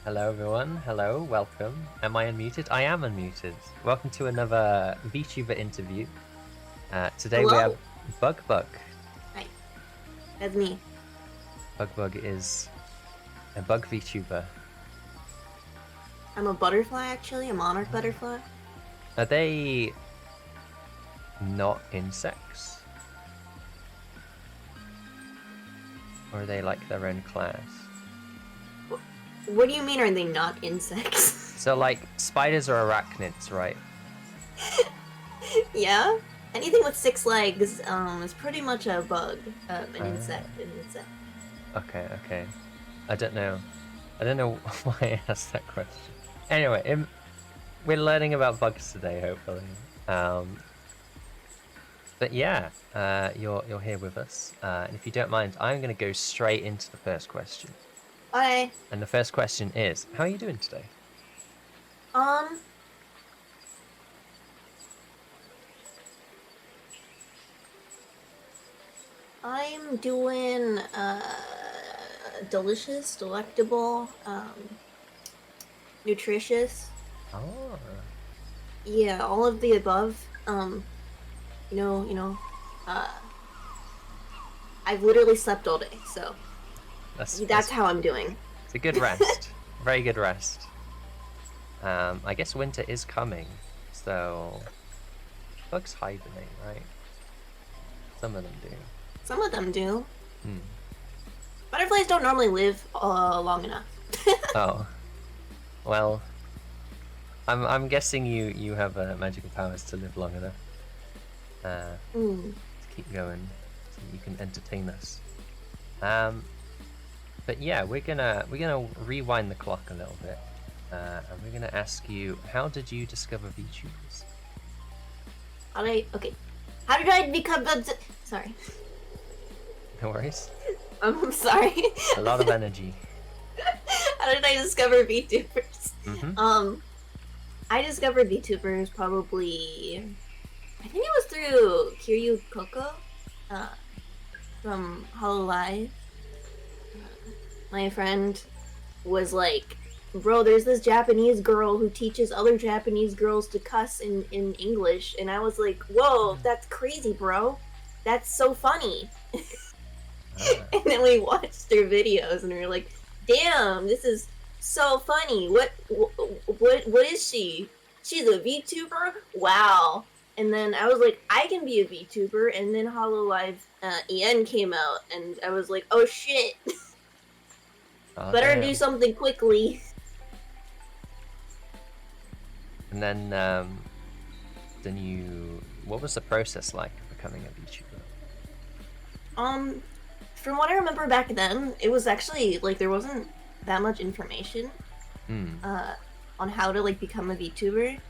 Hello everyone, hello, welcome. Am I unmuted? I am unmuted. Welcome to another VTuber interview. Today we have Hello? BugBugh. Hi, that's me. BugBugh is a bug VTuber. I'm a butterfly, actually, a monarch butterfly. Are they not insects? Or are they like their own class? What do you mean, are they not insects? So like, spiders are arachnids, right? Yeah? Anything with 6 legs is pretty much a bug. An insect. Okay. I don't know why I asked that question. Anyway, we're learning about bugs today, hopefully. But yeah, you're here with us, and if you don't mind, I'm going to go straight into the first question. Hi. And the first question is, how are you doing today? Um, I'm doing, delicious, delectable, nutritious. Oh, Yeah, all of the above. Uh, I've literally slept all day, so that's how I'm doing. it's a good rest. Very good rest. I guess winter is coming, so bugs hibernate, right? Some of them do. Some of them do. Hmm. Butterflies don't normally live long enough. Oh, well, I'm guessing you have magical powers to live long enough. To keep going, so you can entertain us. But yeah, we're gonna rewind the clock a little bit, and we're gonna ask you, how did you discover VTubers? How did I become sorry. No worries. I'm sorry. A lot of energy. How did I discover VTubers? Mm-hmm. I discovered VTubers probably, I think it was through Kiryu Coco, from Hololive. My friend was like, bro, there's this Japanese girl who teaches other Japanese girls to cuss in English. And I was like, whoa, that's crazy, bro. That's so funny. And then we watched their videos and we were like, damn, this is so funny. What is she? She's a VTuber? Wow. And then I was like, I can be a VTuber. And then Hololive EN came out and I was like, oh shit. Better Damn. do something quickly. And then what was the process like of becoming a VTuber? From what I remember back then, it was actually like there wasn't that much information on how to like become a VTuber.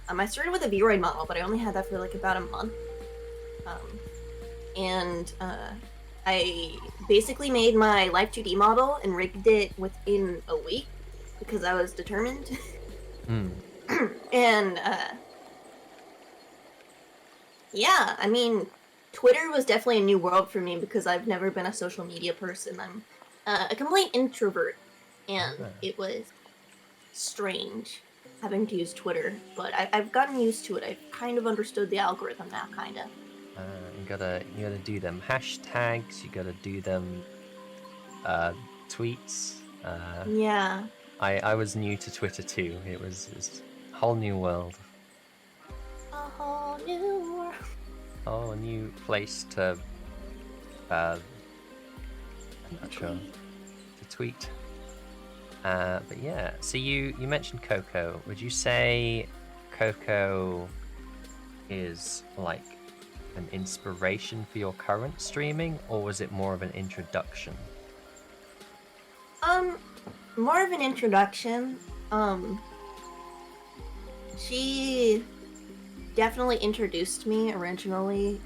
I started with a V-Roid model, but I only had that for like about a month. I basically made my Life 2D model and rigged it within a week because I was determined. And yeah, I mean, Twitter was definitely a new world for me because I've never been a social media person. I'm a complete introvert, and it was strange having to use Twitter, but I've gotten used to it. I've kind of understood the algorithm now, kind of. You gotta do them hashtags. You gotta do them tweets. Yeah. I was new to Twitter too. It was a whole new world. A whole new world. Oh, a new place to. I'm not sure. To tweet. But yeah, so you mentioned Coco. Would you say Coco is like an inspiration for your current streaming, or was it more of an introduction? More of an introduction. She definitely introduced me originally.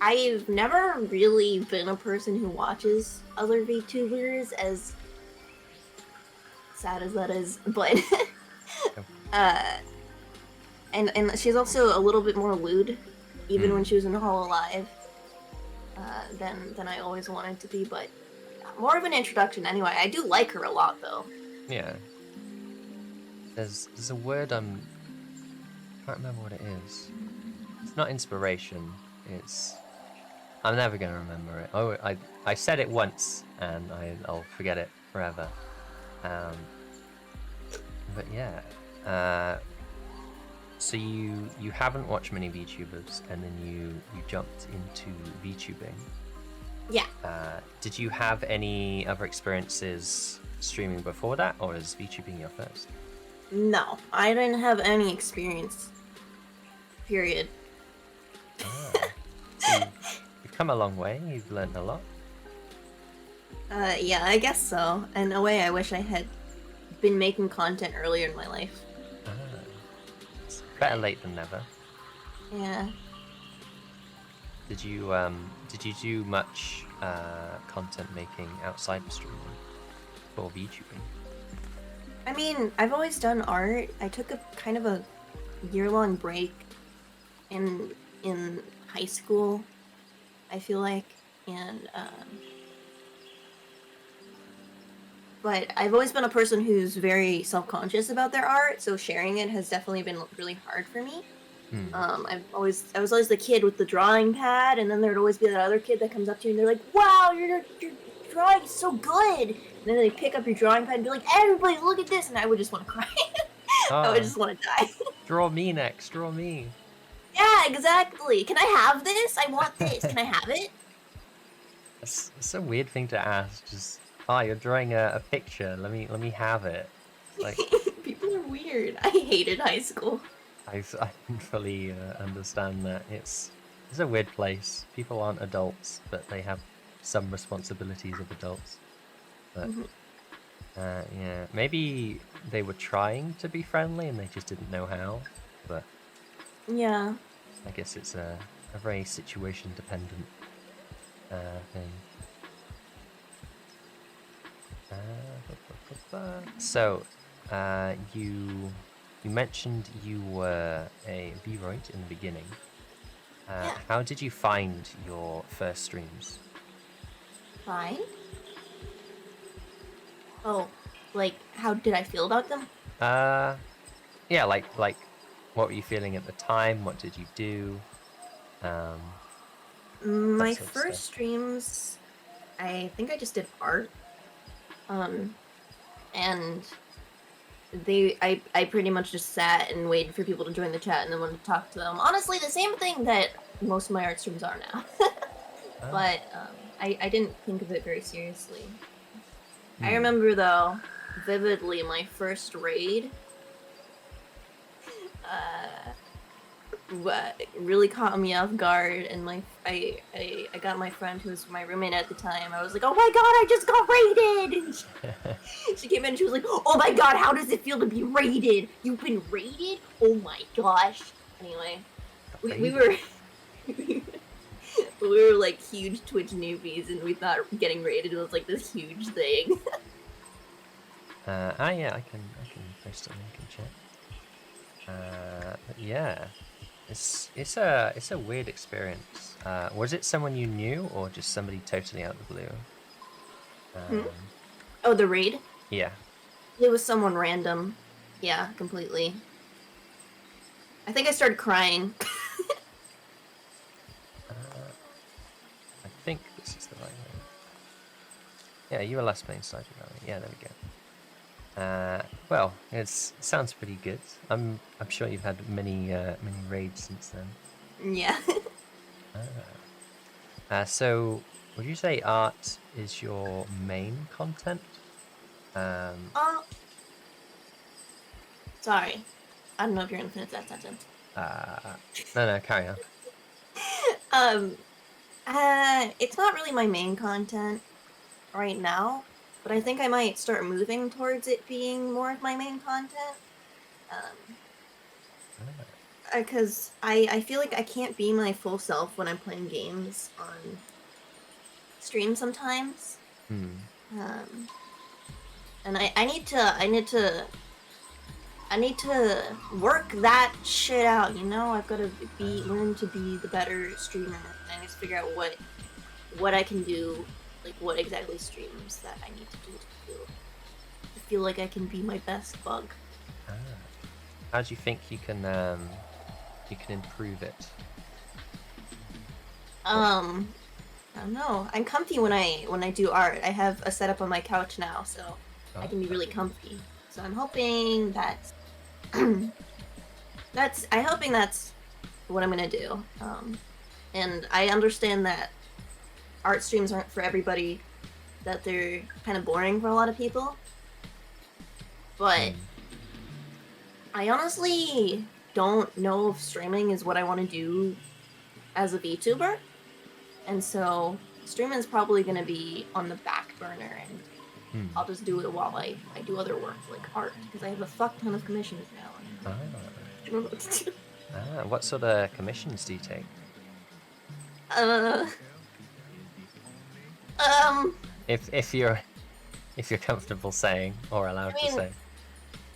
I've never really been a person who watches other VTubers, as sad as that is, but and she's also a little bit more lewd, even when she was in Hololive, than I always wanted to be. But more of an introduction anyway. I do like her a lot though. Yeah. There's a word I can't remember what it is. It's not inspiration. I'm never gonna remember it. Oh, I said it once and I'll forget it forever. But yeah. So you haven't watched many VTubers, and then you jumped into VTubing. Yeah. Did you have any other experiences streaming before that, or is VTubing your first? No, I didn't have any experience. Period. So you've come a long way. You've learned a lot. Yeah, I guess so. In a way, I wish I had been making content earlier in my life. It's better late than never. Yeah. Did you do much content making outside of streaming for VTubing? I mean, I've always done art. I took a kind of a year-long break in high school, I feel like, and but I've always been a person who's very self-conscious about their art, so sharing it has definitely been really hard for me. I was always the kid with the drawing pad, and then there'd always be that other kid that comes up to you and they're like, "Wow, your drawing is so good!" And then they pick up your drawing pad and be like, "Everybody, look at this!" And I would just want to cry. I would just want to die. Draw me next. Draw me. Yeah, exactly. Can I have this? I want this. Can I have it? It's a weird thing to ask. Just, you're drawing a picture. Let me have it. Like, people are weird. I hated high school. I can fully understand that. It's a weird place. People aren't adults, but they have some responsibilities of adults. But yeah, maybe they were trying to be friendly and they just didn't know how. But yeah, I guess it's a very situation dependent thing. So, you mentioned you were a V-Roid in the beginning. Yeah. How did you find your first streams? Fine. Oh, like, how did I feel about them? Yeah, like what were you feeling at the time? What did you do? My first streams, I think I just did art. And I pretty much just sat and waited for people to join the chat and then wanted to talk to them. Honestly, the same thing that most of my art streams are now. But I didn't think of it very seriously. I remember, though, vividly, my first raid really caught me off guard, and I got my friend who was my roommate at the time. I was like, "Oh my god, I just got raided!" And she came in and she was like, "Oh my god, how does it feel to be raided? You've been raided? Oh my gosh!" Anyway, we were we were like huge Twitch newbies, and we thought getting raided was like this huge thing. Yeah, I can post a link and check. But yeah, it's a weird experience. Was it someone you knew or just somebody totally out of the blue? Oh, the raid? Yeah. It was someone random. Yeah, completely. I think I started crying. I think this is the right way. Yeah, you were last playing Stardew Valley. Yeah, there we go. Well, it sounds pretty good. I'm sure you've had many raids since then. Yeah. So, would you say art is your main content? Sorry. I don't know if you're gonna finish that sentence. No, carry on. It's not really my main content right now, but I think I might start moving towards it being more of my main content. Because I feel like I can't be my full self when I'm playing games on stream sometimes. And I need to work that shit out, you know? I've got to learn to be the better streamer. I need to figure out what I can do like what exactly streams that I need to do to feel like I can be my best bug. Ah. How do you think you can improve it? I don't know. I'm comfy when I do art. I have a setup on my couch now, so I can be really comfy. So I'm hoping that I'm hoping that's what I'm gonna do. And I understand that art streams aren't for everybody, that they're kind of boring for a lot of people. But I honestly don't know if streaming is what I want to do as a VTuber. And so streaming is probably going to be on the back burner, and I'll just do it while I do other work, like art, because I have a fuck ton of commissions now. What sort of commissions do you take? If you're comfortable saying or allowed to say.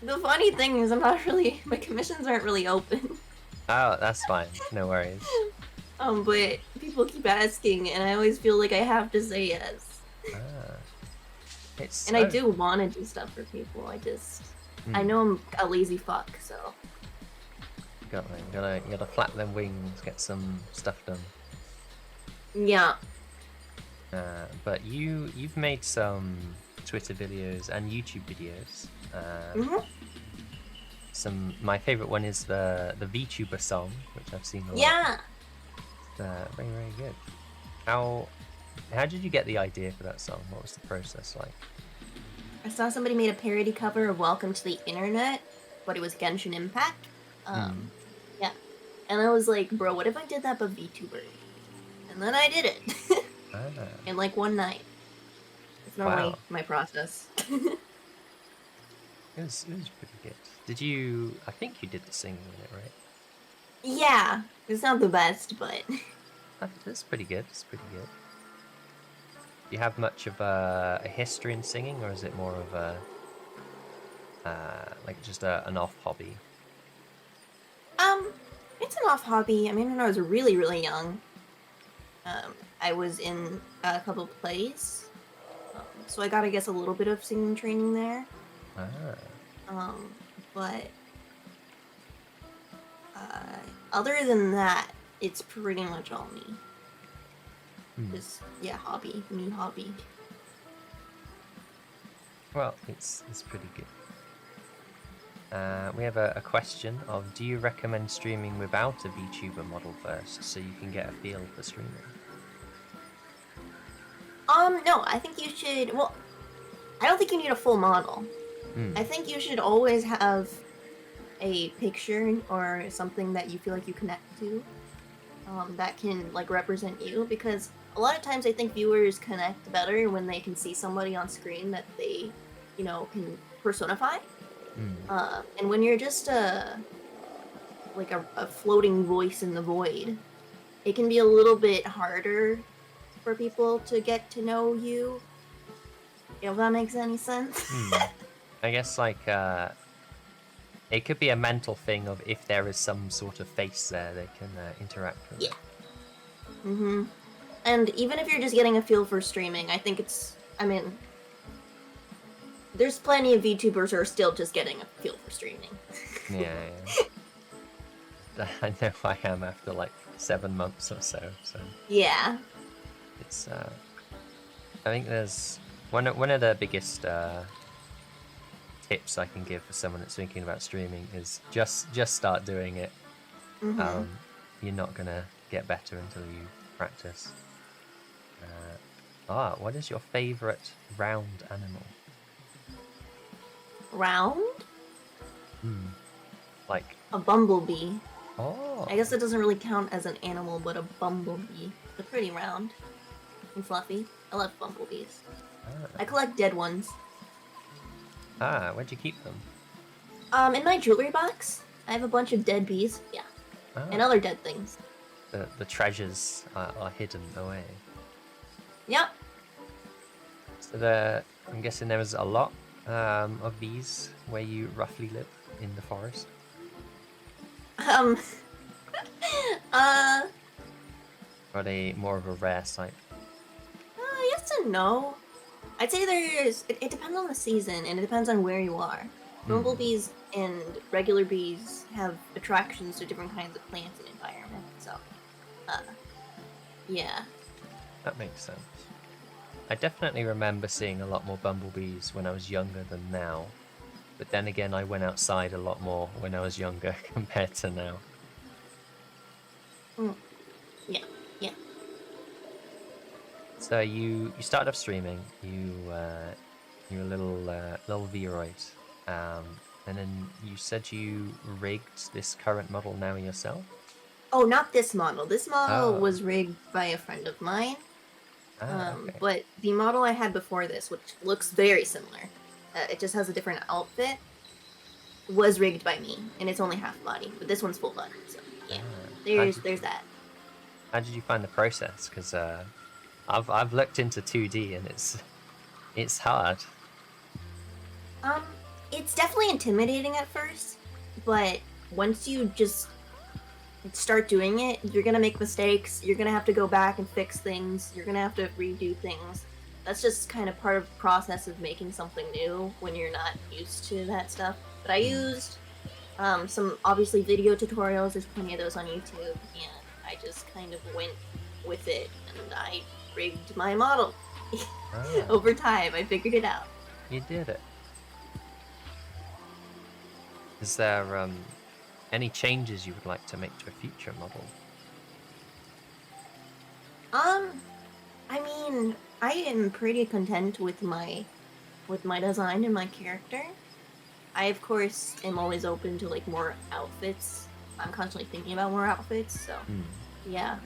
The funny thing is, my commissions aren't really open. Oh, that's fine. No worries. But people keep asking, and I always feel like I have to say yes. It's and I do want to do stuff for people. I know I'm a lazy fuck, so. Gotta flap them wings, get some stuff done. Yeah. But you've made some Twitter videos and YouTube videos. My favorite one is the VTuber song, which I've seen a lot. Yeah. Very, very good. How did you get the idea for that song? What was the process like? I saw somebody made a parody cover of Welcome to the Internet, but it was Genshin Impact. Yeah. And I was like, bro, what if I did that but VTuber? And then I did it. In like one night. It's normally my process. It was pretty good. Did you... I think you did the singing in it, right? Yeah. It's not the best, but... It's pretty good. It's pretty good. Do you have much of a history in singing, or is it more of a... like just an off hobby? It's an off hobby. I mean, when I was really, really young, I was in a couple plays. So I got, I guess, a little bit of singing training there. But other than that, it's pretty much all me. Just, yeah, hobby. Well, it's pretty good. We have a question of, do you recommend streaming without a VTuber model first, so you can get a feel for streaming? No, I think you should, well, I don't think you need a full model. I think you should always have a picture or something that you feel like you connect to, that can, like, represent you, because a lot of times I think viewers connect better when they can see somebody on screen that they, you know, can personify. And when you're just like a floating voice in the void, it can be a little bit harder for people to get to know you. If that makes any sense. I guess, like, it could be a mental thing of if there is some sort of face there, they can interact with it. And even if you're just getting a feel for streaming, I think it's, I mean, there's plenty of VTubers who are still just getting a feel for streaming. Yeah. I know I am after like 7 months or so. Yeah. It's I think there's one of the biggest tips I can give for someone that's thinking about streaming is just start doing it. You're not gonna get better until you practice. What is your favorite round animal? Round? Like a bumblebee. Oh. I guess it doesn't really count as an animal, but a bumblebee. They're pretty round and fluffy. I love bumblebees. I collect dead ones. Where'd you keep them? In my jewelry box. I have a bunch of dead bees. Yeah. And other dead things. The treasures are hidden away. Yep. So I'm guessing there was a lot of these where you roughly live in the forest. Are they more of a rare sight? Yes and no. I'd say it depends on the season and it depends on where you are. Bumblebees and regular bees have attractions to different kinds of plants and environments, so yeah. That makes sense. I definitely remember seeing a lot more bumblebees when I was younger than now. But then again, I went outside a lot more when I was younger compared to now. Yeah, yeah. So you started off streaming. You were a little Vroid, and then you said you rigged this current model now yourself. Oh, not this model. This model Oh, was rigged by a friend of mine. okay. But the model I had before this, which looks very similar, it just has a different outfit, was rigged by me, and it's only half body. But this one's full body, so yeah. There's that. How did you find the process? Because I've looked into 2D and it's hard. It's definitely intimidating at first, but once you just start doing it, you're gonna make mistakes. You're gonna have to go back and fix things. You're gonna have to redo things. That's just kind of part of the process of making something new when you're not used to that stuff. But I used some obviously video tutorials. There's plenty of those on YouTube, and I just kind of went with it, and I rigged my model. Over time, I figured it out. You did it. Is there any changes you would like to make to a future model? I mean, I am pretty content with my design and my character. I of course am always open to like more outfits. I'm constantly thinking about more outfits, so yeah.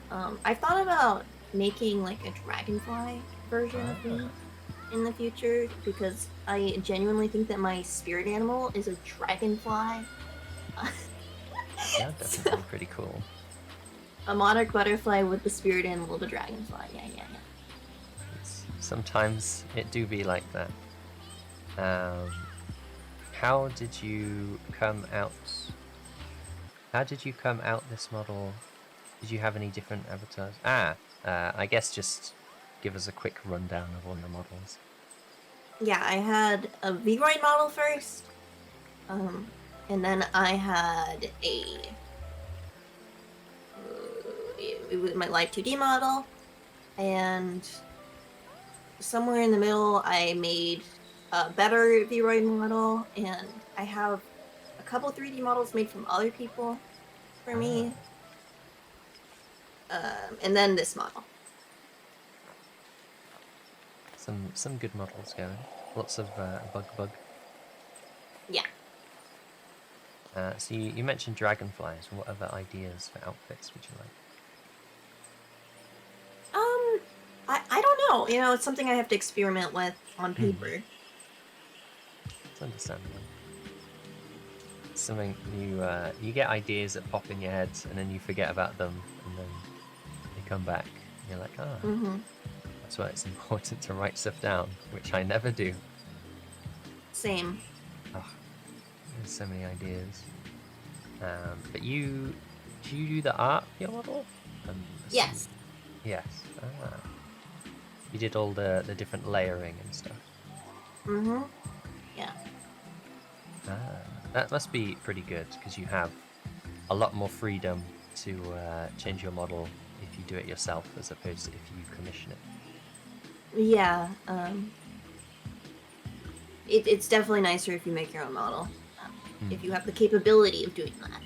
I thought about making like a dragonfly version of me in the future because I genuinely think that my spirit animal is a dragonfly. Yeah, definitely pretty cool. A monarch butterfly with the spirit animal of a dragonfly. Yeah. Sometimes it do be like that. How did you come out? How did you come out this model? Did you have any different avatars? I guess just give us a quick rundown of all your models. Yeah, I had a Vroid model first, and then I had it was my live 2D model, and somewhere in the middle I made a better Vroid model, and I have a couple 3D models made from other people for me, and then this model. Some good models going. Lots of BugBugh. Yeah. So you mentioned dragonflies. What other ideas for outfits would you like? I don't know. You know, it's something I have to experiment with on paper. It's understandable. It's something you get ideas that pop in your head and then you forget about them and then they come back and you're like, that's why it's important to write stuff down, which I never do. Same. Oh, there's so many ideas. But do you do the art for your model? Yes. Yes. You did all the different layering and stuff. Yeah. That must be pretty good because you have a lot more freedom to change your model if you do it yourself as opposed to if you commission it. Yeah. It's definitely nicer if you make your own model. If you have the capability of doing that.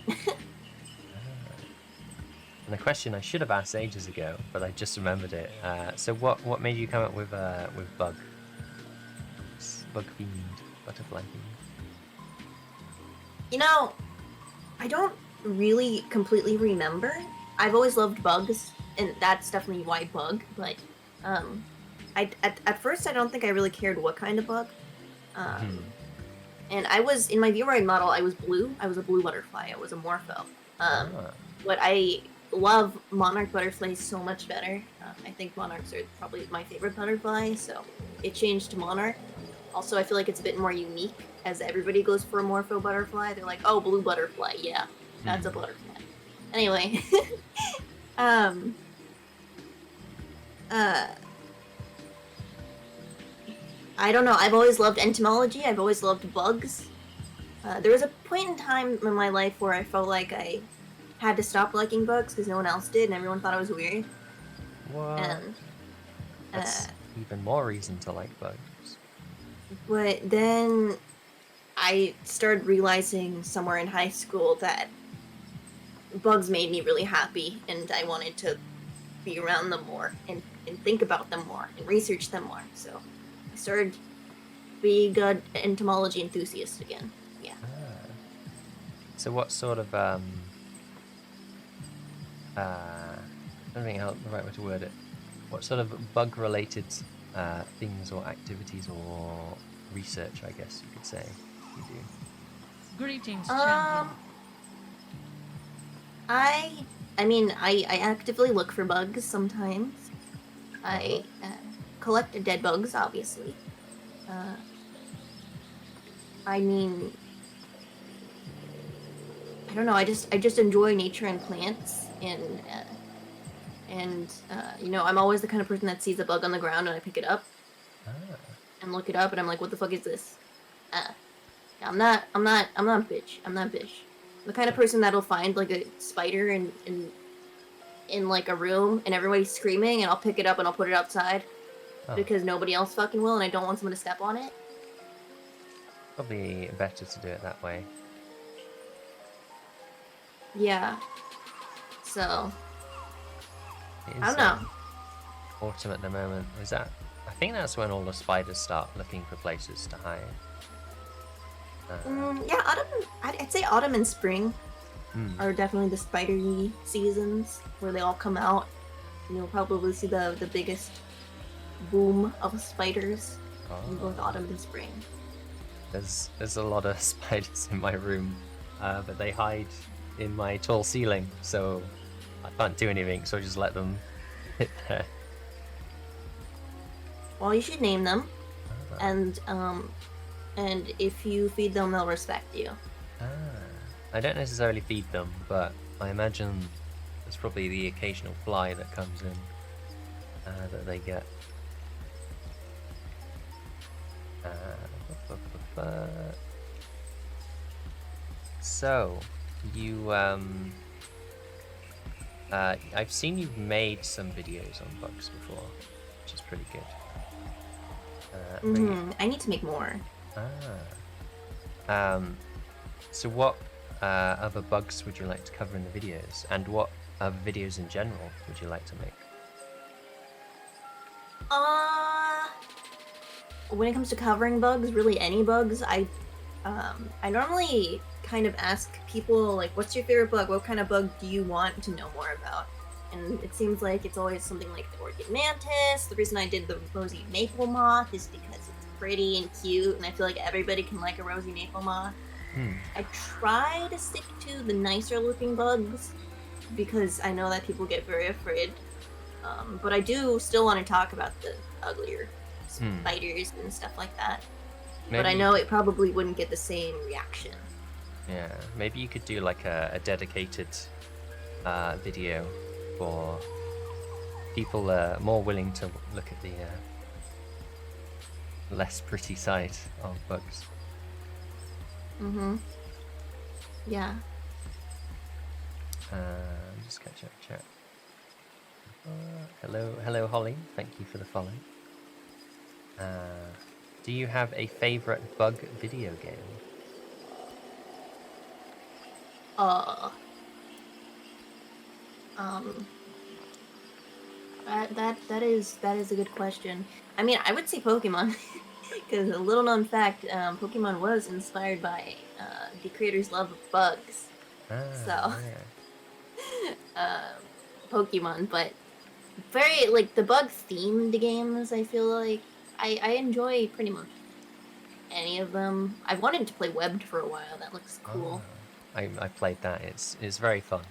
And a question I should have asked ages ago, but I just remembered it. So what made you come up with Bug? Bug themed, butterfly themed. You know, I don't really completely remember. I've always loved bugs, and that's definitely why Bug. But at first I don't think I really cared what kind of bug. And I was in my Vroid model. I was blue. I was a blue butterfly. I was a morpho. But I love monarch butterflies so much better. I think monarchs are probably my favorite butterfly, so it changed to monarch. Also, I feel like it's a bit more unique, as everybody goes for a morpho butterfly. They're like, oh, blue butterfly, yeah, that's a butterfly. Anyway, I don't know. I've always loved entomology. I've always loved bugs. There was a point in time in my life where I felt like I had to stop liking bugs because no one else did, and everyone thought I was weird. What? And That's even more reason to like bugs. but then I started realizing somewhere in high school that bugs made me really happy, and I wanted to be around them more and think about them more and research them more. So I started being an entomology enthusiast again. Yeah. So what sort of I don't think how the right way to word it. What sort of bug-related things or activities or research, I guess you could say, you do? Greetings, champion. I mean, I actively look for bugs sometimes. I collect dead bugs, obviously. I mean, I don't know. I just enjoy nature and plants, and you know, I'm always the kind of person that sees a bug on the ground and I pick it up and look it up, and I'm like, what the fuck is this? I'm not a bitch. I'm not a bitch. I'm the kind of person that'll find like a spider in like a room and everybody's screaming, and I'll pick it up and I'll put it outside because nobody else fucking will, and I don't want someone to step on it. Probably better to do it that way. Yeah. So It is, I don't know. Autumn at the moment. Is that? I think that's when all the spiders start looking for places to hide. Yeah, autumn. I'd say autumn and spring are definitely the spidery seasons where they all come out. And you'll probably see the biggest boom of spiders in both autumn and spring. There's a lot of spiders in my room, but they hide in my tall ceiling, so I can't do anything. So I just let them hit there. Well, you should name them, and if you feed them, they'll respect you. I don't necessarily feed them, but I imagine there's probably the occasional fly that comes in that they get. So, you I've seen you've made some videos on bugs before, which is pretty good. I need to make more. So what other bugs would you like to cover in the videos, and what other videos in general would you like to make? When it comes to covering bugs, really any bugs, I normally kind of ask people, like, what's your favorite bug? What kind of bug do you want to know more about? And it seems like it's always something like the orchid mantis. The reason I did the rosy maple moth is because it's pretty and cute, and I feel like everybody can like a rosy maple moth. I try to stick to the nicer looking bugs because I know that people get very afraid. But I do still want to talk about the uglier spiders and stuff like that. But I know it probably wouldn't get the same reaction. Yeah, maybe you could do like a dedicated video for people more willing to look at the less pretty side of bugs. Yeah. Just catch up chat. Hello Holly, thank you for the follow. Do you have a favorite bug video game? That is a good question. I mean, I would say Pokemon, because a little known fact, Pokemon was inspired by the creator's love of bugs. Pokemon, but very like the bug themed games. I feel like I enjoy pretty much any of them. I wanted to play Webbed for a while. That looks cool. I played that. It's very fun.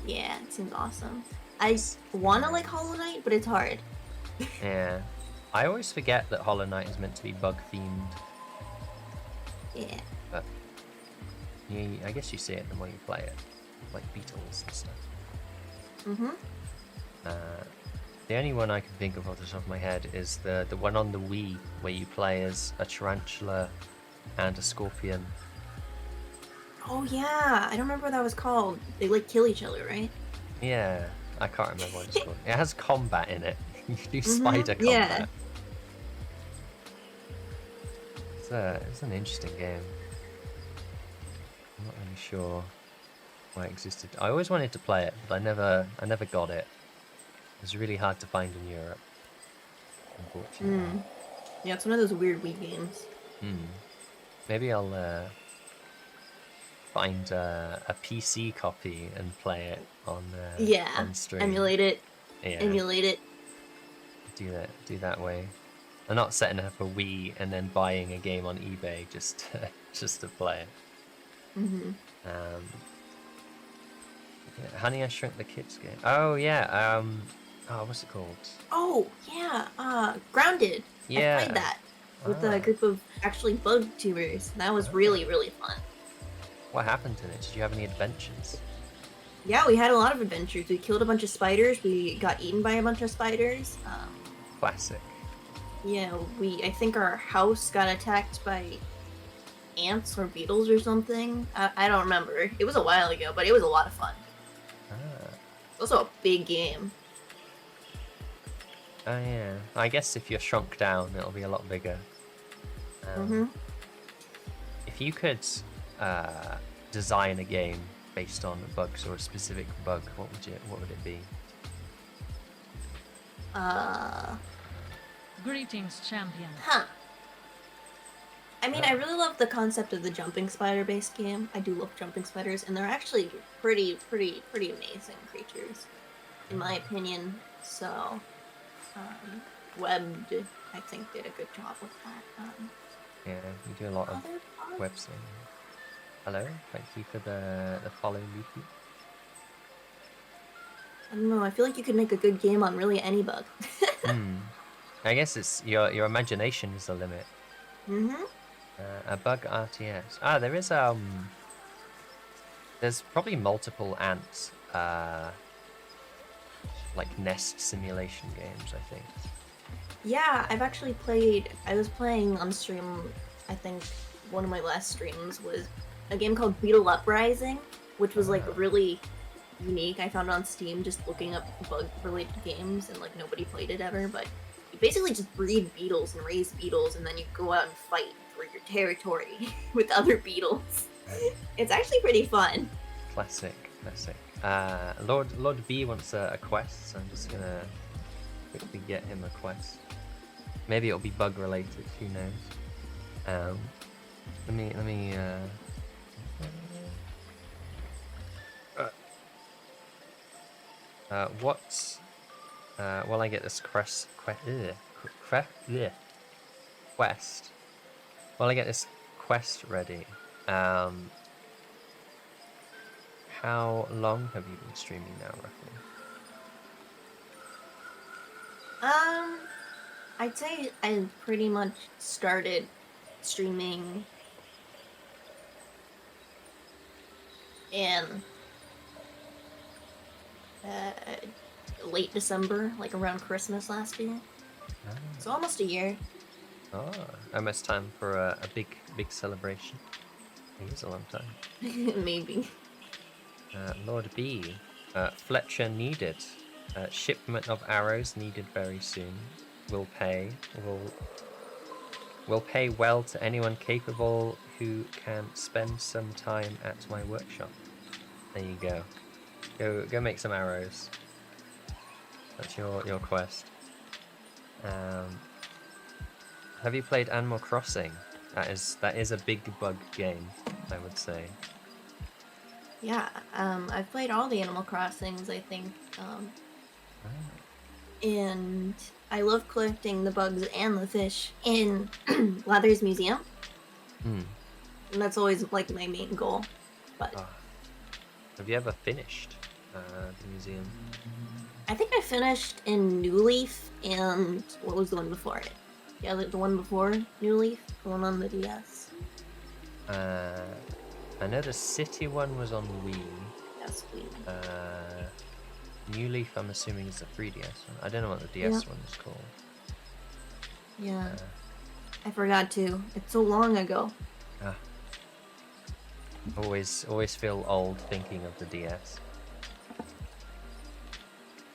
Yeah, it seems awesome. I want to like Hollow Knight, but it's hard. Yeah, I always forget that Hollow Knight is meant to be bug themed. Yeah. But I guess you see it the more you play it, like beetles and stuff. The only one I can think of off the top of my head is the one on the Wii where you play as a tarantula and a scorpion. Oh yeah, I don't remember what that was called. They like kill each other, right? Yeah, I can't remember what it's called. It has combat in it. You do spider combat. Yeah. It's an interesting game. I'm not really sure why it existed. I always wanted to play it, but I never got it. It was really hard to find in Europe, unfortunately. Yeah, it's one of those weird Wii games. Maybe I'll find a PC copy and play it on stream. Emulate it. Yeah. Emulate it. Do that way. I'm not setting up a Wii and then buying a game on eBay just to play it. Yeah, Honey, I Shrunk the Kids game. Oh yeah. What's it called? Oh yeah. Grounded. Yeah. I played that with a group of actually BugTubers. That was really fun. What happened in it? Did you have any adventures? Yeah, we had a lot of adventures. We killed a bunch of spiders. We got eaten by a bunch of spiders. Classic. Yeah, I think our house got attacked by ants or beetles or something. I don't remember. It was a while ago, but it was a lot of fun. It's also a big game. Oh yeah. I guess if you're shrunk down, it'll be a lot bigger. If you could design a game based on bugs or a specific bug, what would it be? Greetings, champion. I mean, I really love the concept of the jumping spider-based game. I do love jumping spiders, and they're actually pretty amazing creatures, in my opinion. So, Webbed, I think, did a good job with that. Yeah, you do a lot of webs. Hello, thank you for the follow, Leafy. I don't know. I feel like you could make a good game on really any bug. I guess it's your imagination is the limit. A bug RTS. There is there's probably multiple ants like nest simulation games, I think. Yeah, I've actually played. I was playing on stream. I think one of my last streams was a game called Beetle Uprising, which was like really unique. I found it on Steam just looking up bug-related games, and like nobody played it ever. But you basically just breed beetles and raise beetles, and then you go out and fight for your territory with other beetles. It's actually pretty fun. Classic. Lord B wants a quest, so I'm just gonna quickly get him a quest. Maybe it'll be bug related. Who knows? Let me. While I get this quest. While I get this quest ready, how long have you been streaming now, roughly? I'd say I pretty much started streaming in late December, like around Christmas last year. So almost a year. Almost time for a big celebration. It is a long time. Maybe. Lord B, Fletcher needed. Shipment of arrows needed very soon. Will pay well to anyone capable who can spend some time at my workshop. There you go. Go make some arrows. That's your quest. Have you played Animal Crossing? That is a big bug game, I would say. Yeah, I've played all the Animal Crossings, I think. And I love collecting the bugs and the fish in Leather's Museum. And that's always like my main goal. But have you ever finished the museum? I think I finished in New Leaf, and what was the one before it? Yeah, the one before New Leaf, the one on the DS. I know the city one was on Wii. That's Wii. New Leaf, I'm assuming, is the 3DS one. I don't know what the DS one is called. Yeah. I forgot to. It's so long ago. Always feel old thinking of the DS.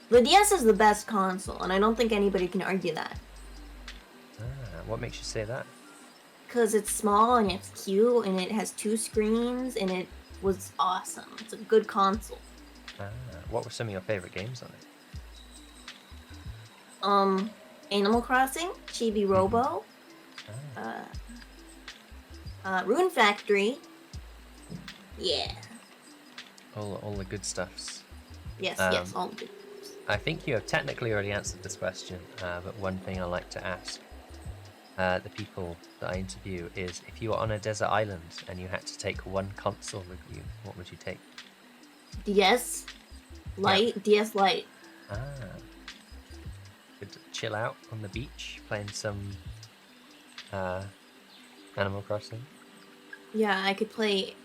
The DS is the best console, and I don't think anybody can argue that. What makes you say that? Because it's small, and it's cute, and it has 2 screens, and it was awesome. It's a good console. What were some of your favorite games on it? Animal Crossing, Chibi Robo, Rune Factory. Yeah. All the good stuffs. Yes, all good. I think you have technically already answered this question, but one thing I like to ask the people that I interview is, if you were on a desert island and you had to take one console with you, what would you take? DS Lite, DS Lite. Could chill out on the beach playing some Animal Crossing. Yeah, I could play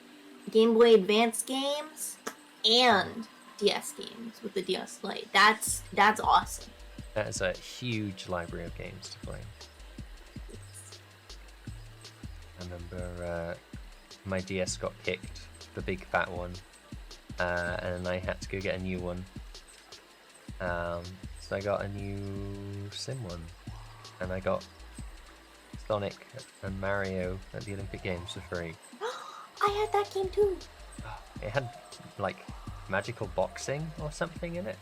Game Boy Advance games and DS games with the DS Lite. That's awesome. That is a huge library of games to play. I remember my DS got kicked, the big fat one, and I had to go get a new one. So I got a new Sim one, and I got Sonic and Mario at the Olympic Games for free. I had that game too. It had like magical boxing or something in it.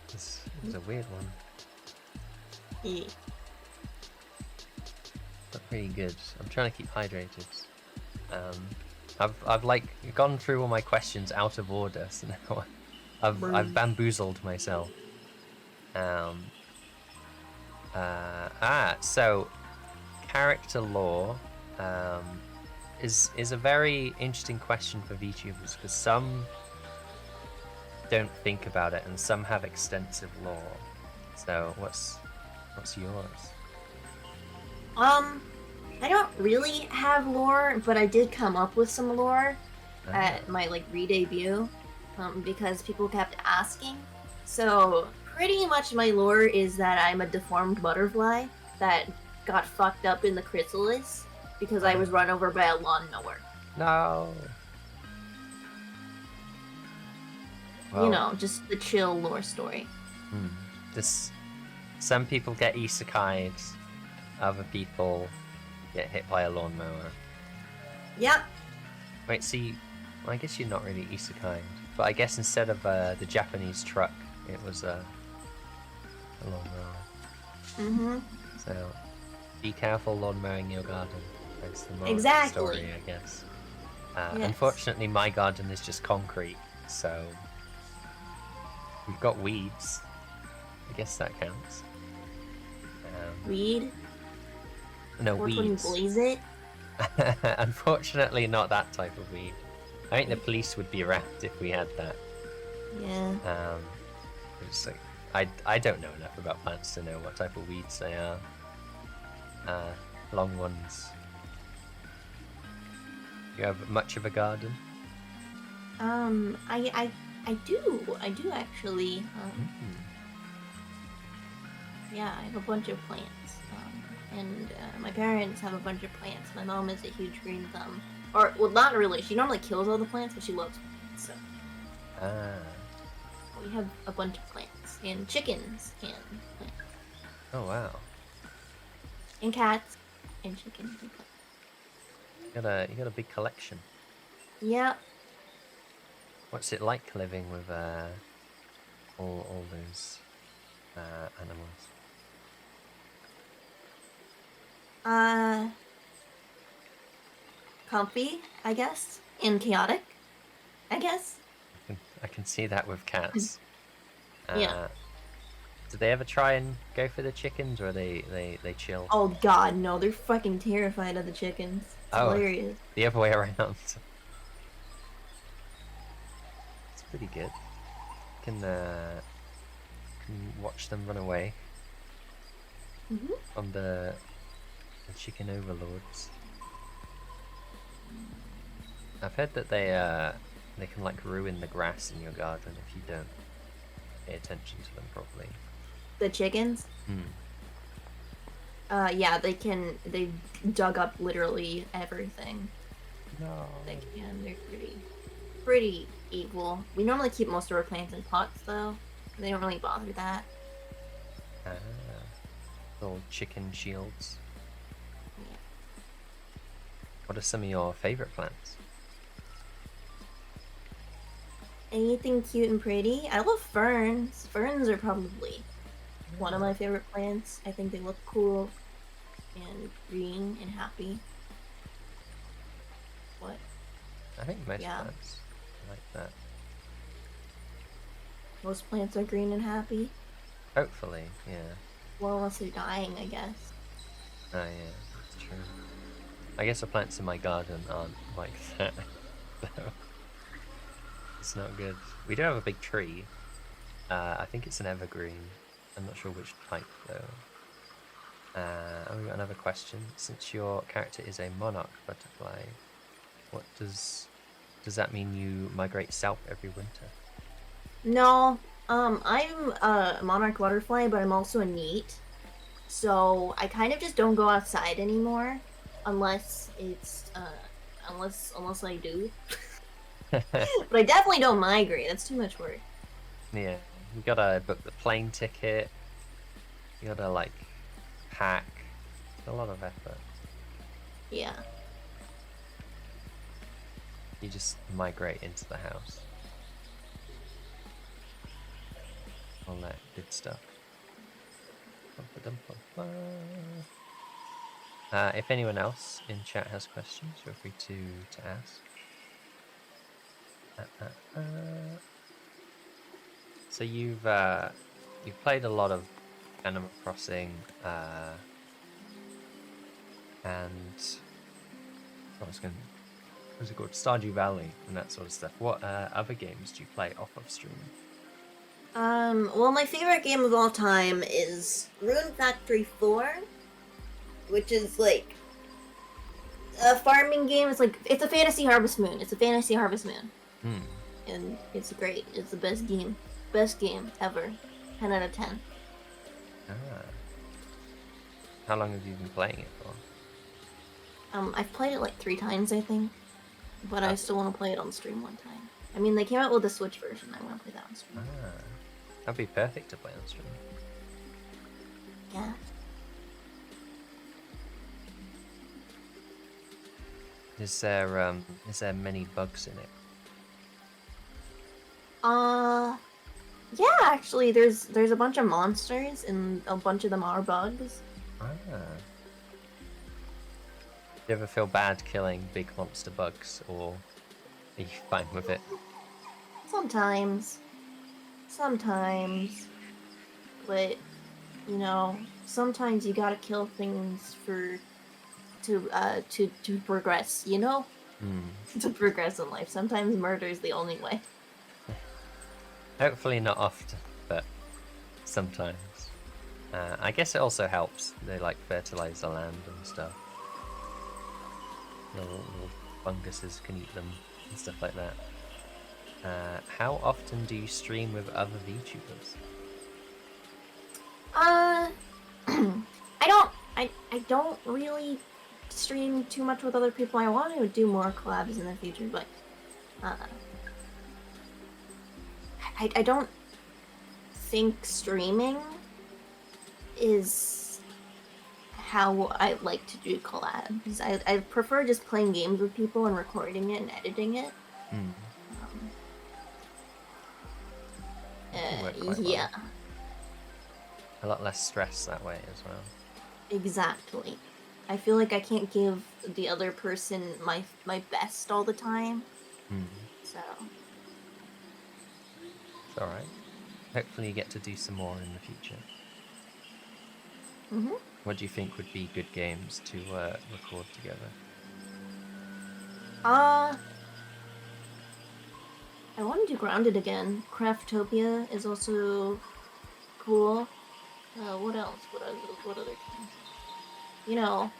It was a weird one. Yeah. But pretty good. I'm trying to keep hydrated. I've like gone through all my questions out of order, so now I've bamboozled myself. So character lore is a very interesting question for VTubers, because some don't think about it and some have extensive lore. So what's yours? I don't really have lore, but I did come up with some lore at my re-debut, because people kept asking. So pretty much my lore is that I'm a deformed butterfly that got fucked up in the chrysalis because I was run over by a lawnmower. No. Well, you know, just the chill lore story. Some people get isekai'd, other people get hit by a lawnmower. Yep. Wait, see, well, I guess you're not really isekai'd, but I guess instead of the Japanese truck, it was a lawnmower. So, be careful lawn mowing your garden. That's the moral of the story, I guess. Yes. Unfortunately, my garden is just concrete, so we've got weeds. I guess that counts. Weed? No, Or weeds. Blaze it? Unfortunately, not that type of weed. I think the police would be around if we had that. Yeah. It's like, I don't know enough about plants to know what type of weeds they are. Long ones. You have much of a garden? I do actually. Yeah, I have a bunch of plants. And my parents have a bunch of plants. My mom is a huge green thumb. Or, well, not really. She normally kills all the plants, but she loves plants, so. We have a bunch of plants. And chickens and plants. Oh, wow. And cats. And chickens and plants. You got a big collection. Yeah. What's it like living with all those animals? Comfy, I guess. And chaotic, I guess. I can see that with cats. Yeah. Do they ever try and go for the chickens, or they chill? Oh god, no, they're fucking terrified of the chickens. It's hilarious. The other way around. It's pretty good. Can watch them run away from the chicken overlords. I've heard that They can like ruin the grass in your garden if you don't pay attention to them properly. The chickens? Hmm. Yeah, they dug up literally everything No. they can. They're pretty evil. We normally keep most of our plants in pots though. They don't really bother that. Ah, little chicken shields. Yeah. What are some of your favorite plants? Anything cute and pretty? I love ferns. Ferns are probably one of my favorite plants. I think they look cool and green and happy. What? I think most Yeah. plants are like that. Most plants are green and happy. Hopefully, yeah. Well, unless they're dying, I guess. Oh yeah, that's true. I guess the plants in my garden aren't like that, though. It's not good. We do have a big tree. I think it's an evergreen. I'm not sure which type though. Oh, we got another question. Since your character is a monarch butterfly, what does that mean? You migrate south every winter? No, I'm a monarch butterfly, but I'm also a neat. So I kind of just don't go outside anymore, unless it's unless I do. But I definitely don't migrate. That's too much work. Yeah, you gotta book the plane ticket. You gotta like pack. It's a lot of effort. Yeah. You just migrate into the house. All that good stuff. If anyone else in chat has questions, feel free to ask. So you've played a lot of Animal Crossing, and what's it called? Stardew Valley and that sort of stuff. What other games do you play off of stream? Well, my favorite game of all time is Rune Factory 4, which is like a farming game. It's a fantasy Harvest Moon. It's a fantasy Harvest Moon. And it's great. It's the best game. Best game ever. 10 out of 10. Ah. How long have you been playing it for? I've played it like 3 times, I think. But I still want to play it on stream one time. I mean, they came out with a Switch version. I want to play that on stream. Ah. That'd be perfect to play on stream. Yeah. Is there many bugs in it? Yeah, actually, there's a bunch of monsters, and a bunch of them are bugs. Ah. Do you ever feel bad killing big monster bugs, or are you fine with it? Sometimes. But, you know, sometimes you gotta kill things to progress, you know? To progress in life. Sometimes murder is the only way. Hopefully not often, but sometimes. I guess it also helps. They like fertilize the land and stuff. Little funguses can eat them and stuff like that. How often do you stream with other VTubers? I don't really stream too much with other people. I want to do more collabs in the future, but I don't think streaming is how I like to do collabs. I prefer just playing games with people and recording it and editing it. Yeah. A lot less stress that way as well. Exactly. I feel like I can't give the other person my best all the time. So. It's alright. Hopefully you get to do some more in the future. What do you think would be good games to record together? I want to do Grounded again. Craftopia is also cool. What else? What other games? You know,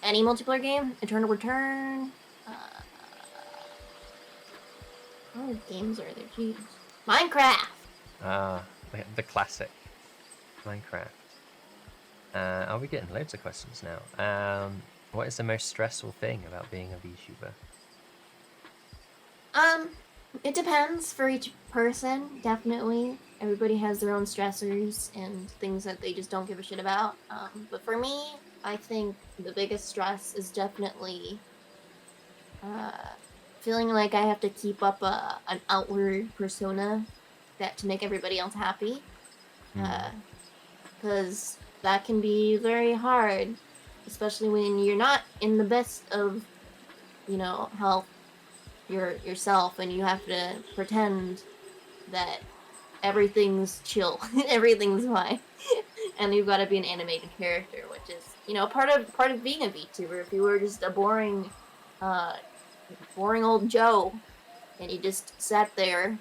any multiplayer game? Eternal Return. Oh, games are there, jeez. Minecraft! Ah, the classic Minecraft. Are we getting loads of questions now? What is the most stressful thing about being a VTuber? It depends for each person, definitely. Everybody has their own stressors and things that they just don't give a shit about. But for me, I think the biggest stress is definitely feeling like I have to keep up an outward persona to make everybody else happy. Because that can be very hard, especially when you're not in the best of, health yourself, and you have to pretend that everything's chill, everything's fine, and you've got to be an animated character, which is part of being a VTuber. If you were just a boring old Joe, and you just sat there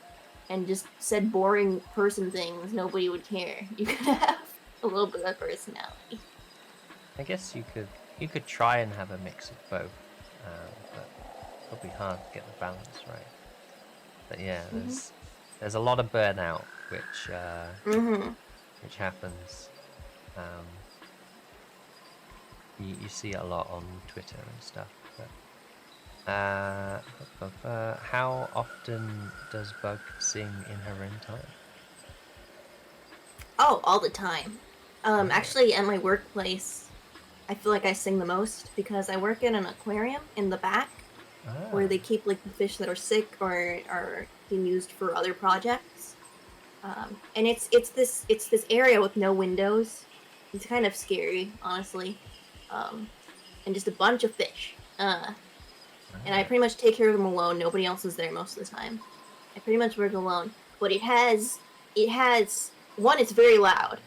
and just said boring person things, nobody would care. You could have a little bit of personality. I guess you could try and have a mix of both, but probably hard to get the balance right. But yeah, there's a lot of burnout which happens. You see it a lot on Twitter and stuff. But, how often does Bug sing in her own time? Oh, all the time. Actually, at my workplace, I feel like I sing the most because I work in an aquarium in the back where they keep like the fish that are sick or are being used for other projects. And it's this area with no windows. It's kind of scary, honestly. And just a bunch of fish. And I pretty much take care of them alone. Nobody else is there most of the time. I pretty much work alone. But it has one, it's very loud,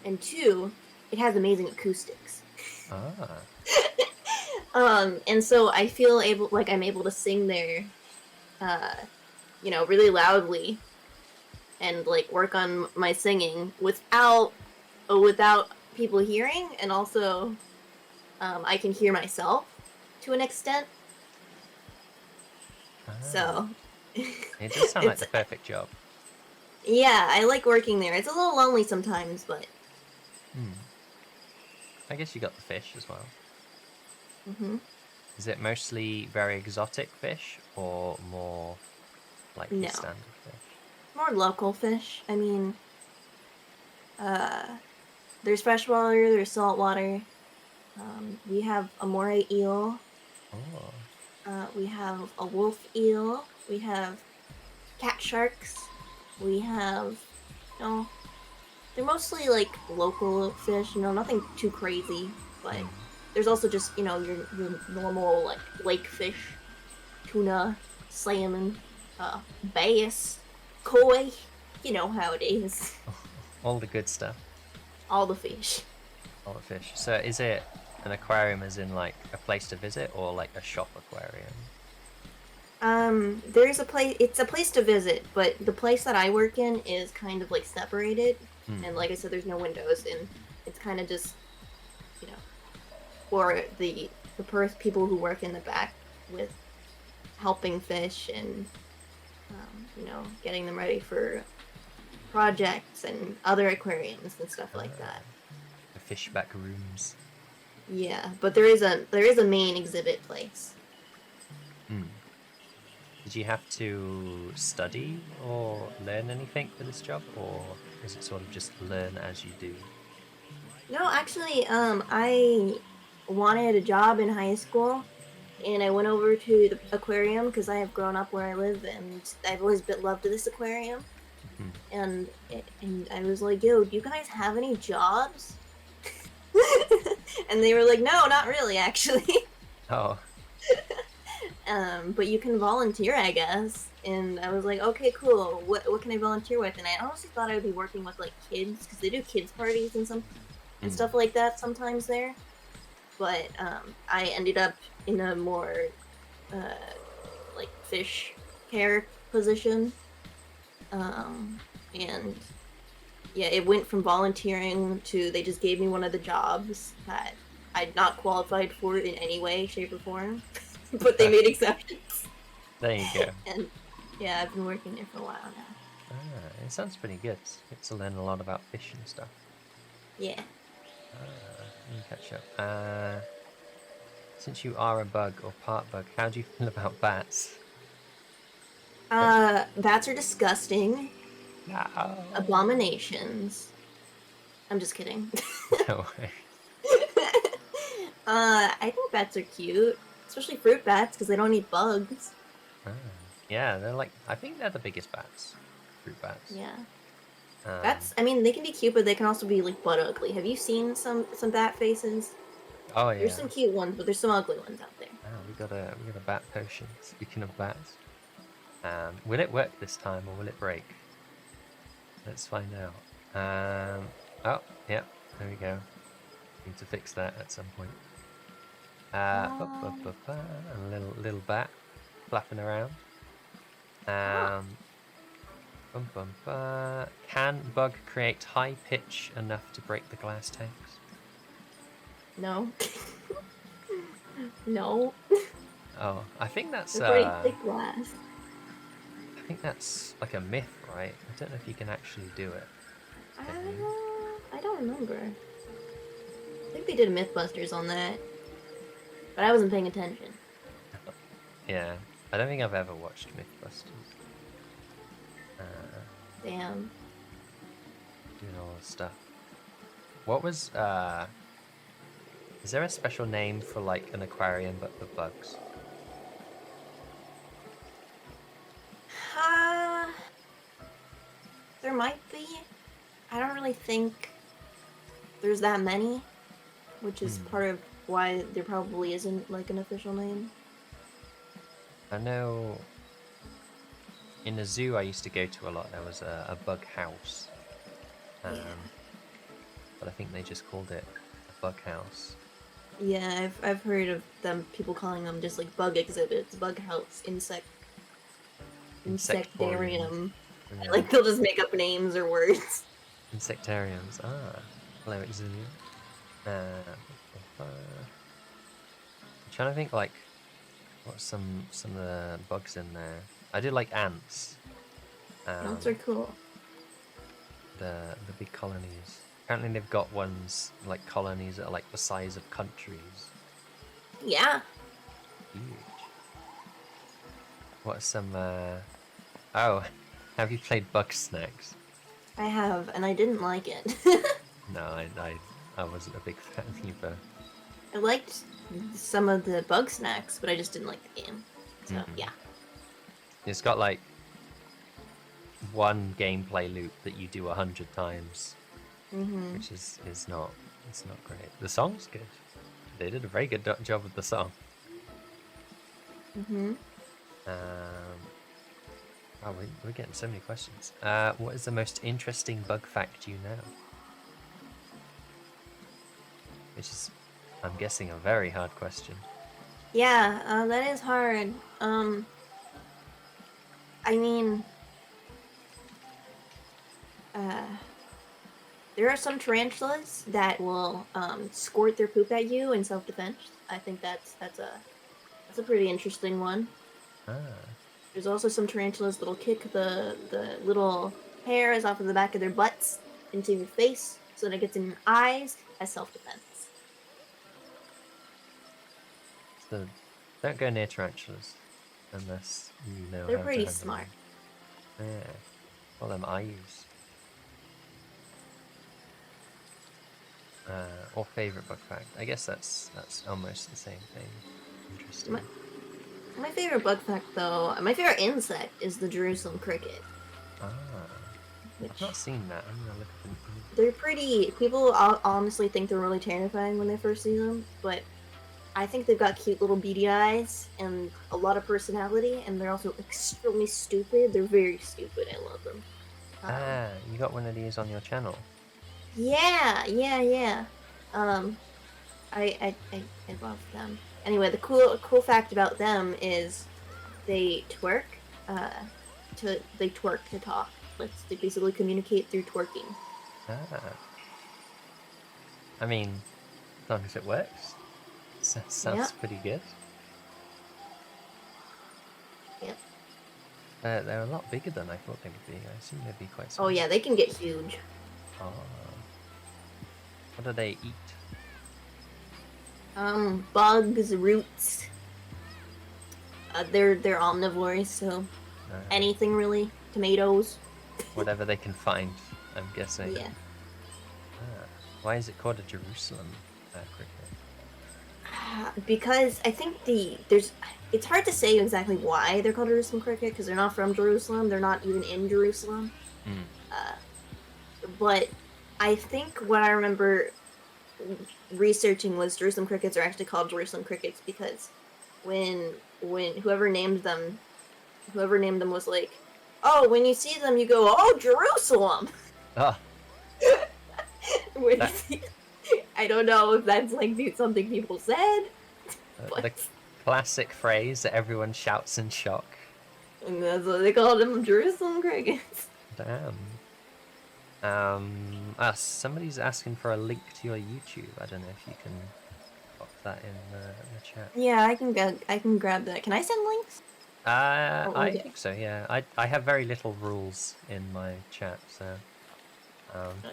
and two, it has amazing acoustics. And so I feel I'm able to sing there, really loudly, and like work on my singing without people hearing, and also I can hear myself to an extent. So it does sound like the perfect job. Yeah, I like working there. It's a little lonely sometimes, but I guess you got the fish as well. Mm-hmm. Is it mostly very exotic fish or more like the standard fish? More local fish. I mean, there's freshwater, there's saltwater. We have a moray eel. Oh. We have a wolf eel. We have cat sharks. We have, they're mostly like local fish, nothing too crazy, but there's also just, your normal like lake fish, tuna, salmon, bass, koi, how it is. All the good stuff. All the fish. All the fish. So is it an aquarium as in like a place to visit or like a shop aquarium? There's a place, it's a place to visit, but the place that I work in is kind of like separated, and like I said, there's no windows, and it's kind of just, for the people who work in the back with helping fish and, getting them ready for projects and other aquariums and stuff like that. The fish back rooms. Yeah, but there is a main exhibit place. Did you have to study or learn anything for this job, or is it sort of just learn as you do? No, actually, I wanted a job in high school, and I went over to the aquarium because I have grown up where I live, and I've always loved this aquarium. And I was like, yo, do you guys have any jobs? And they were like, no, not really, actually. Oh. But you can volunteer, I guess. And I was like, okay, cool. What can I volunteer with? And I honestly thought I would be working with like kids, because they do kids parties and stuff like that sometimes there. But I ended up in a more like fish care position. And yeah, it went from volunteering to they just gave me one of the jobs that I'd not qualified for in any way, shape, or form. But they made exceptions. There you go. And Yeah, I've been working there for a while now. Ah, it sounds pretty good. Get to learn a lot about fish and stuff. Yeah. Let me catch up. Since you are a bug or part bug, how do you feel about bats? Bats are disgusting. No. Abominations. I'm just kidding. No way. I think bats are cute, especially fruit bats because they don't eat bugs. Ah, yeah, they're like, I think they're the biggest bats. Fruit bats. Yeah. Um, Bats, I mean, they can be cute, but they can also be like butt ugly. Have you seen some bat faces? oh There's yeah. some cute ones, but there's some ugly ones out there. Ah, we got a bat potion. Speaking of bats, will it work this time or will it break? Let's find out. Oh, yeah, there we go. Need to fix that at some point. A little bat flapping around. Can bug create high pitch enough to break the glass tanks? No. No. Oh, I think that's They're pretty thick glass. I think that's like a myth, right? I don't know if you can actually do it. Can you? I don't remember. I think they did Mythbusters on that, but I wasn't paying attention. Yeah, I don't think I've ever watched Mythbusters. Damn. Doing all this stuff. What was is there a special name for like an aquarium but for bugs? There might be. I don't really think there's that many, which is part of why there probably isn't like an official name. I know in a zoo I used to go to a lot, there was a bug house. Yeah. But I think they just called it a bug house. Yeah, I've heard of them, people calling them just like bug exhibits, bug house, insectarium. Yeah. Like they'll just make up names or words. Insectariums. Ah, hello, Exilium. I'm trying to think like what's some of the bugs in there. I do like ants. Ants are cool. The big colonies. Apparently they've got ones like colonies that are like the size of countries. Yeah. Huge. What's some oh, have you played Bug Snacks? I have, and I didn't like it. No, I wasn't a big fan either. I liked some of the bug snacks, but I just didn't like the game. So, yeah. It's got like one gameplay loop that you do 100 times, which is not great. The song's good. They did a very good job with the song. Oh, we're getting so many questions. What is the most interesting bug fact you know? Which is, I'm guessing, a very hard question. Yeah, that is hard. I mean, there are some tarantulas that will squirt their poop at you in self-defense. I think that's a pretty interesting one. There's also some tarantulas that'll kick the little hairs off of the back of their butts into your face so that it gets in your eyes as self-defense. So don't go near tarantulas unless you know They're how pretty to handle smart. them. Yeah. Call them IUs. Or favorite bug fact. I guess that's almost the same thing. Interesting. My favorite bug fact, though, my favorite insect is the Jerusalem cricket. I've not seen that. I'm gonna look at them. They're pretty. People honestly think they're really terrifying when they first see them, but I think they've got cute little beady eyes and a lot of personality, and they're also extremely stupid. They're very stupid. I love them. You got one of these on your channel. Yeah. I love them. Anyway, the cool fact about them is they twerk. They twerk to talk. They basically communicate through twerking. I mean, as long as it works, sounds pretty good. Yep. They're a lot bigger than I thought they would be. I assume they'd be quite small. Oh yeah, they can get huge. Oh. What do they eat? Bugs, roots. They're omnivores, so anything really. Tomatoes. Whatever they can find, I'm guessing. Yeah. Why is it called a Jerusalem cricket? Because I think it's hard to say exactly why they're called Jerusalem cricket, because they're not from Jerusalem. They're not even in Jerusalem. But I think what I remember researching was Jerusalem crickets are actually called Jerusalem crickets because when whoever named them was like, oh, when you see them you go, oh, Jerusalem. Ah. I don't know if that's like something people said. The classic phrase that everyone shouts in shock. And that's what they called them, Jerusalem crickets. Damn. Somebody's asking for a link to your YouTube. I don't know if you can pop that in the chat. Yeah, I can grab that. Can I send links? I think so. Yeah, I have very little rules in my chat, so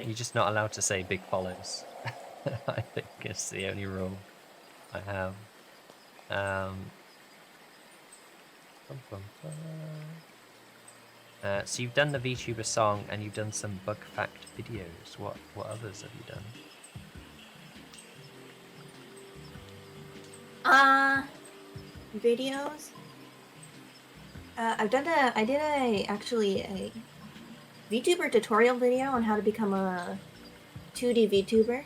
you're just not allowed to say big follows. I think it's the only rule I have. So you've done the VTuber song and you've done some bug fact videos. What others have you done? Videos. I did actually a VTuber tutorial video on how to become a 2D VTuber.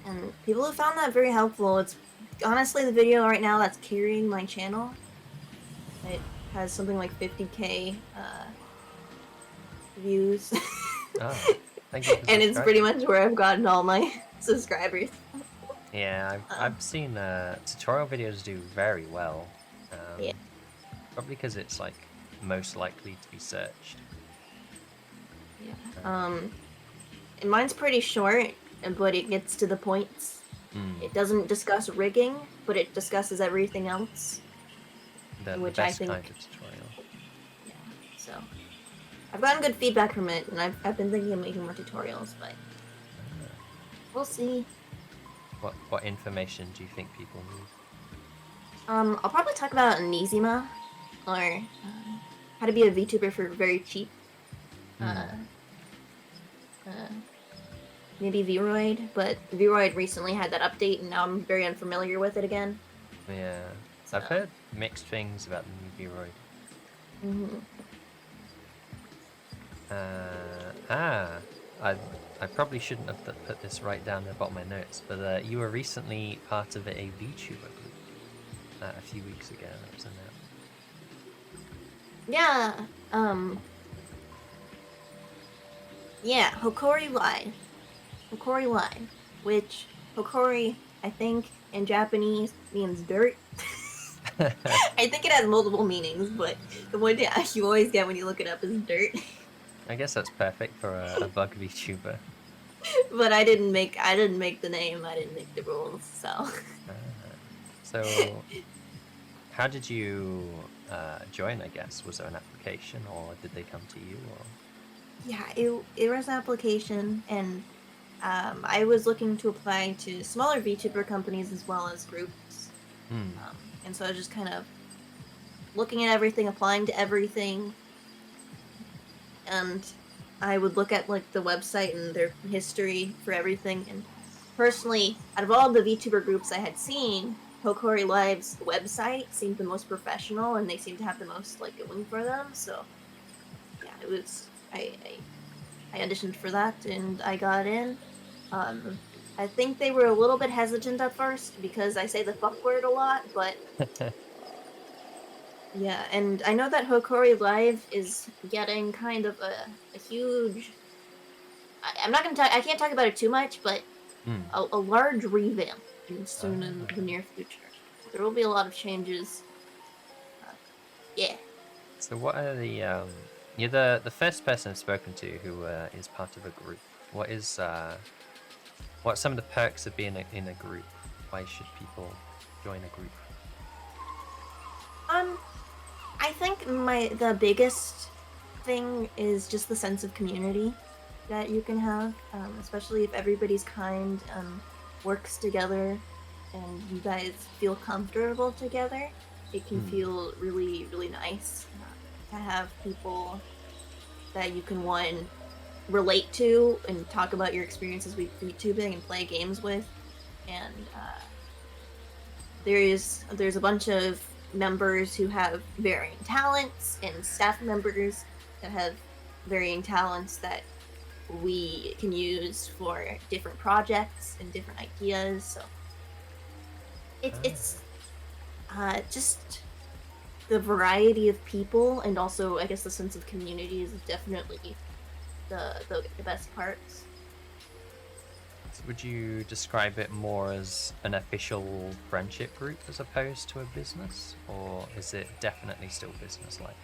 And people have found that very helpful. It's honestly the video right now that's carrying my channel. It has something like 50k views. Thank you. And it's pretty much where I've gotten all my subscribers. Yeah, I've seen tutorial videos do very well. Yeah. Probably because it's like most likely to be searched. Yeah. And mine's pretty short, but it gets to the points. It doesn't discuss rigging, but it discusses everything else. Which I think kind of tutorial. Yeah. So I've gotten good feedback from it, and I've been thinking of making more tutorials, but we'll see. What information do you think people need? I'll probably talk about Nizima, or how to be a VTuber for very cheap. Maybe Vroid, but Vroid recently had that update, and now I'm very unfamiliar with it again. Yeah, so I've heard mixed things about the new Vroid. I probably shouldn't have put this right down at the bottom of my notes, but you were recently part of a VTuber group a few weeks ago. That was announced. Yeah, Hokori Live. Hokori Live, which Hokori, I think, in Japanese means dirt. I think it has multiple meanings, but the one that you always get when you look it up is dirt. I guess that's perfect for a bug VTuber. But I didn't make the name. I didn't make the rules. So how did you join? I guess was there an application, or did they come to you? Or yeah, it was an application, and I was looking to apply to smaller VTuber companies as well as groups. And so I was just kind of looking at everything, applying to everything. And I would look at like the website and their history for everything. And personally, out of all the VTuber groups I had seen, Hokori Live's website seemed the most professional, and they seemed to have the most like going for them. So yeah, it was I auditioned for that and I got in. I think they were a little bit hesitant at first because I say the fuck word a lot, but yeah, and I know that Hokori Live is getting kind of a huge. I can't talk about it too much, but a large revamp soon in the near future. So there will be a lot of changes. Yeah. So what are the you're the first person I've spoken to who is part of a group. What's some of the perks of being in a group? Why should people join a group? I think the biggest thing is just the sense of community that you can have, especially if everybody's kind, works together, and you guys feel comfortable together. It can feel really, really nice to have people that you can, one, relate to and talk about your experiences with VTubing and play games with. And there's a bunch of members who have varying talents, and staff members that have varying talents that we can use for different projects and different ideas. So it's just the variety of people, and also I guess the sense of community is definitely the best parts. Would you describe it more as an official friendship group as opposed to a business, or is it definitely still business-like?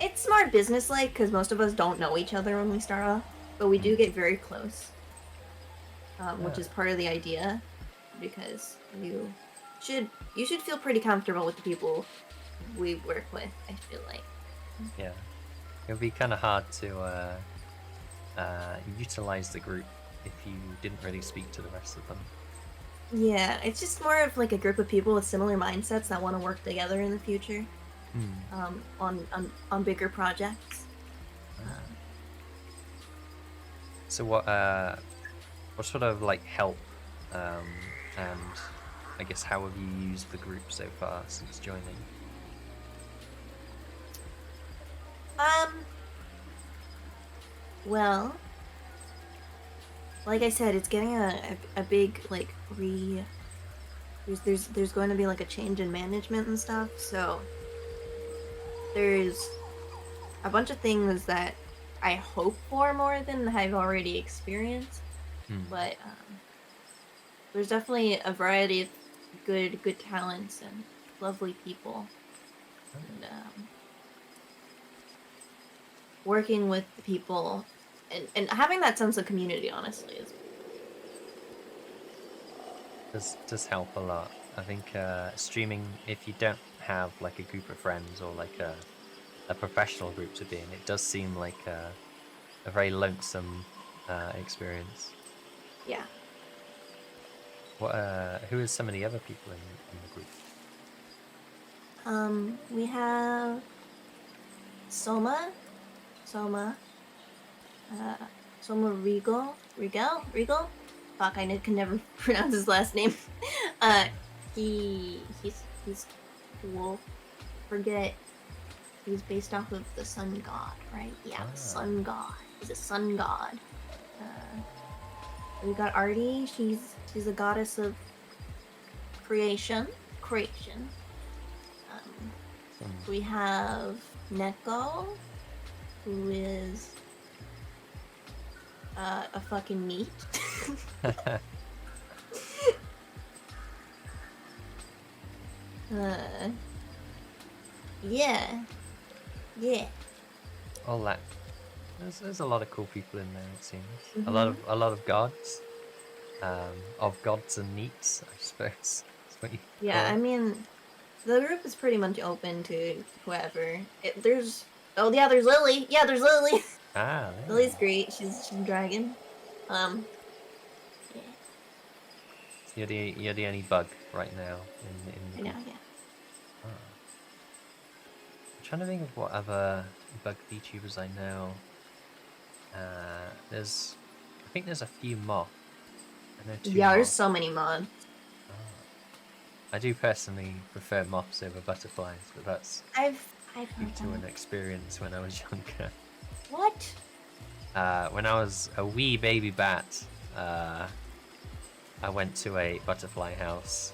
It's more business-like because most of us don't know each other when we start off, but we do get very close, which is part of the idea, because you should feel pretty comfortable with the people we work with, I feel like. Yeah, it would be kind of hard to utilize the group if you didn't really speak to the rest of them. Yeah, it's just more of like a group of people with similar mindsets that want to work together in the future, on bigger projects. So what sort of like help, and I guess how have you used the group so far since joining? Well, like I said, it's getting a big like there's going to be like a change in management and stuff, so there's a bunch of things that I hope for more than I've already experienced. But there's definitely a variety of good talents and lovely people. And working with the people and having that sense of community, honestly, is does help a lot. I think streaming, if you don't have like a group of friends or like a professional group to be in, it does seem like a very lonesome experience. Yeah. What who is some of the other people in the group? We have Soma, Regal. Fuck, I can never pronounce his last name. He's cool. Forget. He's based off of the sun god, right? Yeah, the sun god. He's a sun god. We got Artie. She's a goddess of creation. We have Neko, who is a fucking meat. Yeah. All that. There's a lot of cool people in there. It seems a lot of gods, of gods and meats, I suppose. That's what you call I it. mean, the group is pretty much open to whoever. There's Lily. Yeah, there's Lily. Yeah. Lily's great. She's a dragon. Yeah. So you're the only bug right now in the I know, group. yeah. Oh. I'm trying to think of what other bug VTubers I know. I think there's a few moth. I know two Yeah, there's moths. so many mods. I do personally prefer moths over butterflies, but that's I've due heard to an that. experience when I was younger. What? When I was a wee baby bat, I went to a butterfly house,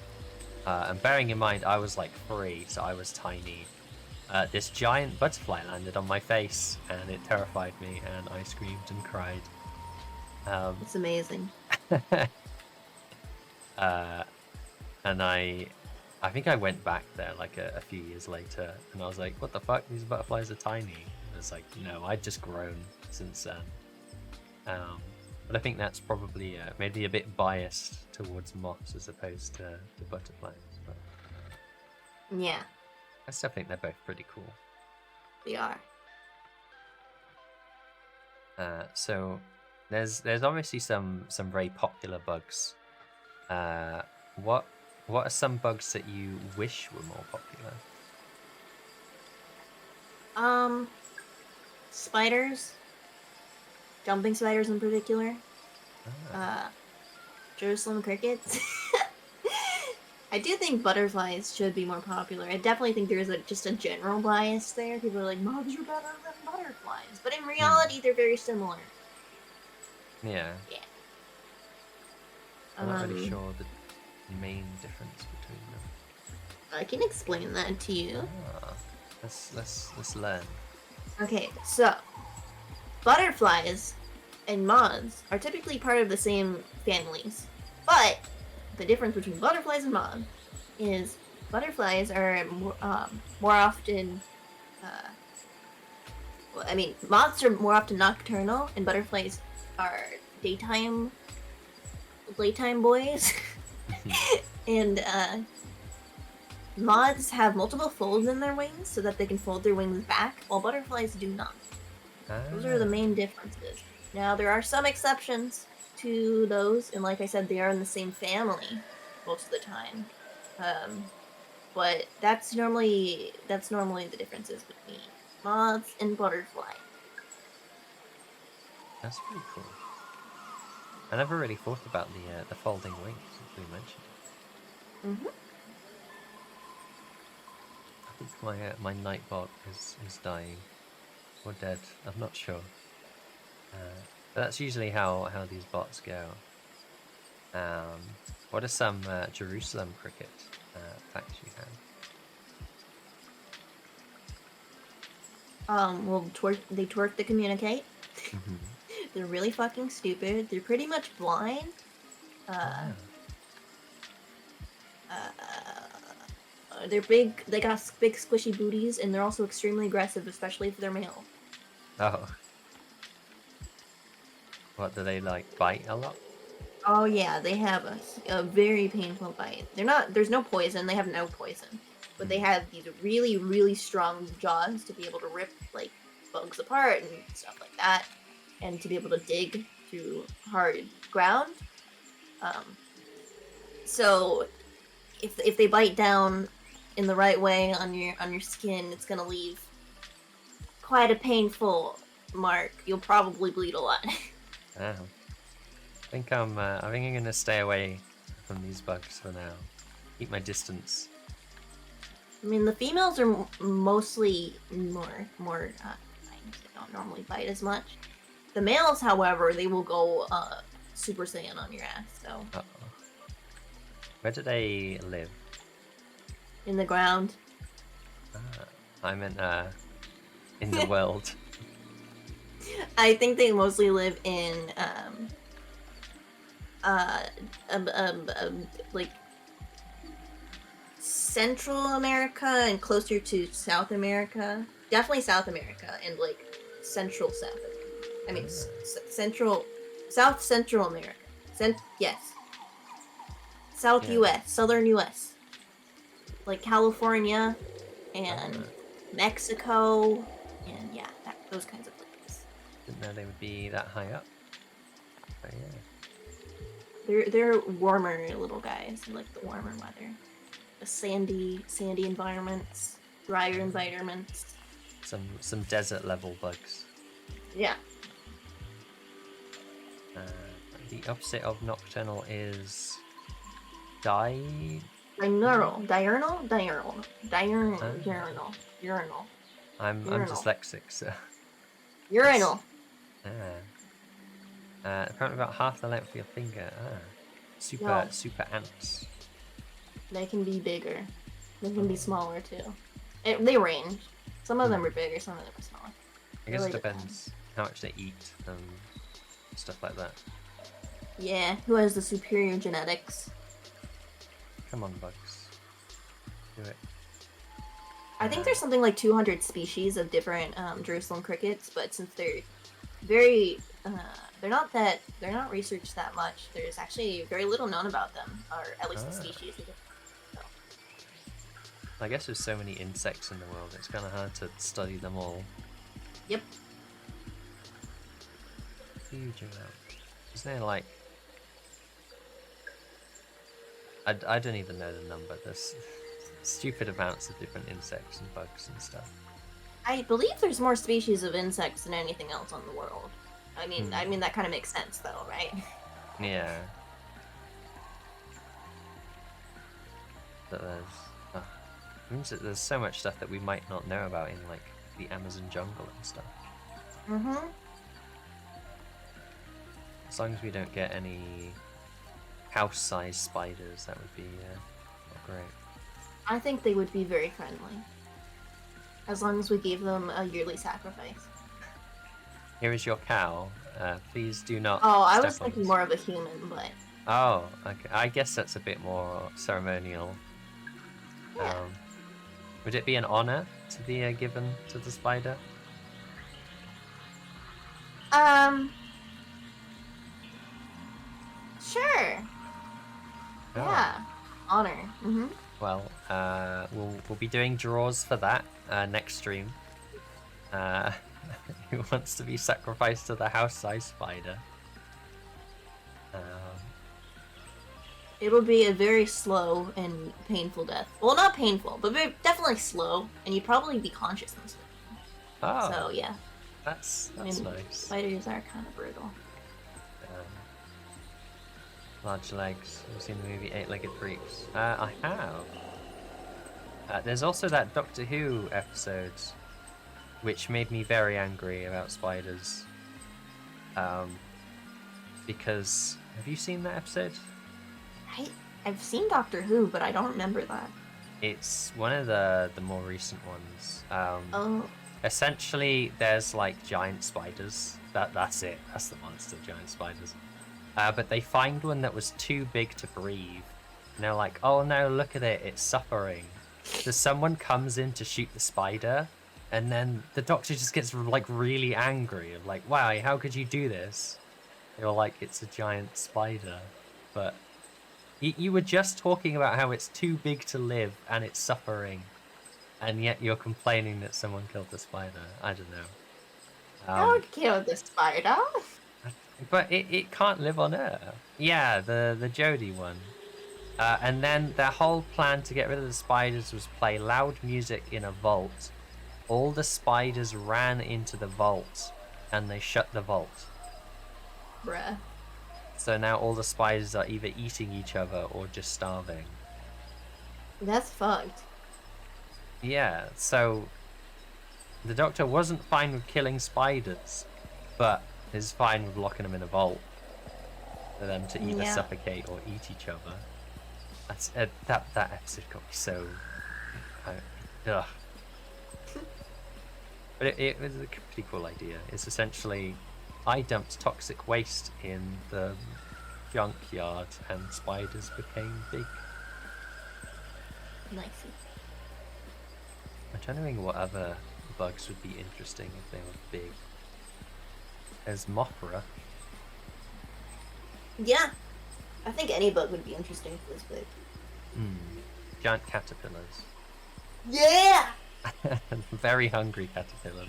and bearing in mind I was like 3, so I was tiny. This giant butterfly landed on my face, and it terrified me, and I screamed and cried. It's amazing. And I think I went back there like a few years later, and I was like, what the fuck, these butterflies are tiny. And it's like, no, I'd just grown since then. But I think that's probably maybe a bit biased towards moths as opposed to butterflies. But... Yeah. I still think they're both pretty cool. They are. So there's obviously some very popular bugs. What are some bugs that you wish were more popular? Spiders. Jumping spiders in particular. Jerusalem crickets. I do think butterflies should be more popular. I definitely think there's just a general bias there. People are like, moths are better than butterflies. But in reality, they're very similar. Yeah. Yeah. I'm not really sure the main difference between them. I can explain that to you. Let's learn. Okay, so butterflies and moths are typically part of the same families, but the difference between butterflies and moths is butterflies are more often. Moths are more often nocturnal, and butterflies are playtime boys. And moths have multiple folds in their wings so that they can fold their wings back, while butterflies do not. Those are the main differences. Now, there are some exceptions to those, and like I said, they are in the same family most of the time. But that's normally the differences between moths and butterflies. That's pretty cool. I never really thought about the folding wings until you mentioned it. I think my nightbot is dying or dead. I'm not sure. But that's usually how these bots go. What are some Jerusalem cricket facts you have? Well, they twerk to communicate. They're really fucking stupid. They're pretty much blind. They're big. They got big squishy booties, and they're also extremely aggressive, especially if they're male. Oh. What, do they like bite a lot? Oh yeah, they have a very painful bite. There's no poison. They have no poison, but they have these really, really strong jaws to be able to rip like bugs apart and stuff like that, and to be able to dig through hard ground. So if they bite down in the right way on your skin, it's gonna leave quite a painful mark. You'll probably bleed a lot. Oh. I think I'm gonna stay away from these bugs for now. Keep my distance. I mean, the females are mostly more kind. They don't normally bite as much. The males, however, they will go Super Saiyan on your ass. So. Uh-oh. Where do they live? In the ground. I meant in the world. I think they mostly live in like Central America and closer to South America. Definitely South America and like Central South America. I mean South Central America. Yes. South US, Southern US. Like California and Mexico and those kinds of places. Didn't know they would be that high up. But yeah. They're warmer little guys. They like the warmer weather. The sandy environments, drier environments. Some desert level bugs. Yeah. The opposite of nocturnal is diurnal. I'm dyslexic, so. Urinal. Apparently about half the length of your finger. Super ants. They can be bigger. They can be smaller too. They range. Some of them are bigger, some of them are smaller. I guess it depends how much they eat and stuff like that. Yeah, who has the superior genetics? Come on, bugs. Do it. I think there's something like 200 species of different Jerusalem crickets, but since they're very, they're not researched that much. There's actually very little known about them, or at least the species. So. I guess there's so many insects in the world, it's kind of hard to study them all. Yep. Huge amount. Isn't there like... I don't even know the number. There's stupid amounts of different insects and bugs and stuff. I believe there's more species of insects than anything else on the world. I mean, that kind of makes sense, though, right? Yeah. But means that there's so much stuff that we might not know about in like the Amazon jungle and stuff. Mm-hmm. As long as we don't get any house-sized spiders, that would be great. I think they would be very friendly. As long as we gave them a yearly sacrifice. Here is your cow. Please do not. Oh, I step was on thinking this. more of a human, but... Oh, okay. I guess that's a bit more ceremonial. Yeah. Would it be an honor to be given to the spider? Sure. Oh. Yeah. Honor. Mm-hmm. Well, we'll be doing draws for that next stream. Who wants to be sacrificed to the house-sized spider? It'll be a very slow and painful death. Well, not painful, but definitely slow, and you'd probably be conscious and stuff. Oh, So, yeah. that's I mean, nice. spiders are kind of brutal. Large legs. Have you seen the movie Eight-Legged Freaks? I have. There's also that Doctor Who episode, which made me very angry about spiders. Because have you seen that episode? I've seen Doctor Who, but I don't remember that. It's one of the more recent ones. Oh. Essentially, there's like giant spiders. That's it. That's the monster, giant spiders. But they find one that was too big to breathe. And they're like, oh no, look at it, it's suffering. So someone comes in to shoot the spider, and then the doctor just gets like really angry. Like, wow, how could you do this? You're like, it's a giant spider. But you were just talking about how it's too big to live and it's suffering. And yet you're complaining that someone killed the spider. I don't know. Don't kill the spider. But it can't live on Earth. Yeah, the Jodie one. And then their whole plan to get rid of the spiders was play loud music in a vault. All the spiders ran into the vault, and they shut the vault. Bruh. So now all the spiders are either eating each other or just starving. That's fucked. Yeah, so the Doctor wasn't fine with killing spiders, but is fine with locking them in a vault for them to either suffocate or eat each other. That's that episode got me so ugh. But it was a pretty cool idea. It's essentially, I dumped toxic waste in the junkyard and spiders became big. Nice. I'm trying to think what other bugs would be interesting if they were big. There's Mothra. Yeah. I think any bug would be interesting for this big. Giant caterpillars. Yeah! Very hungry caterpillars.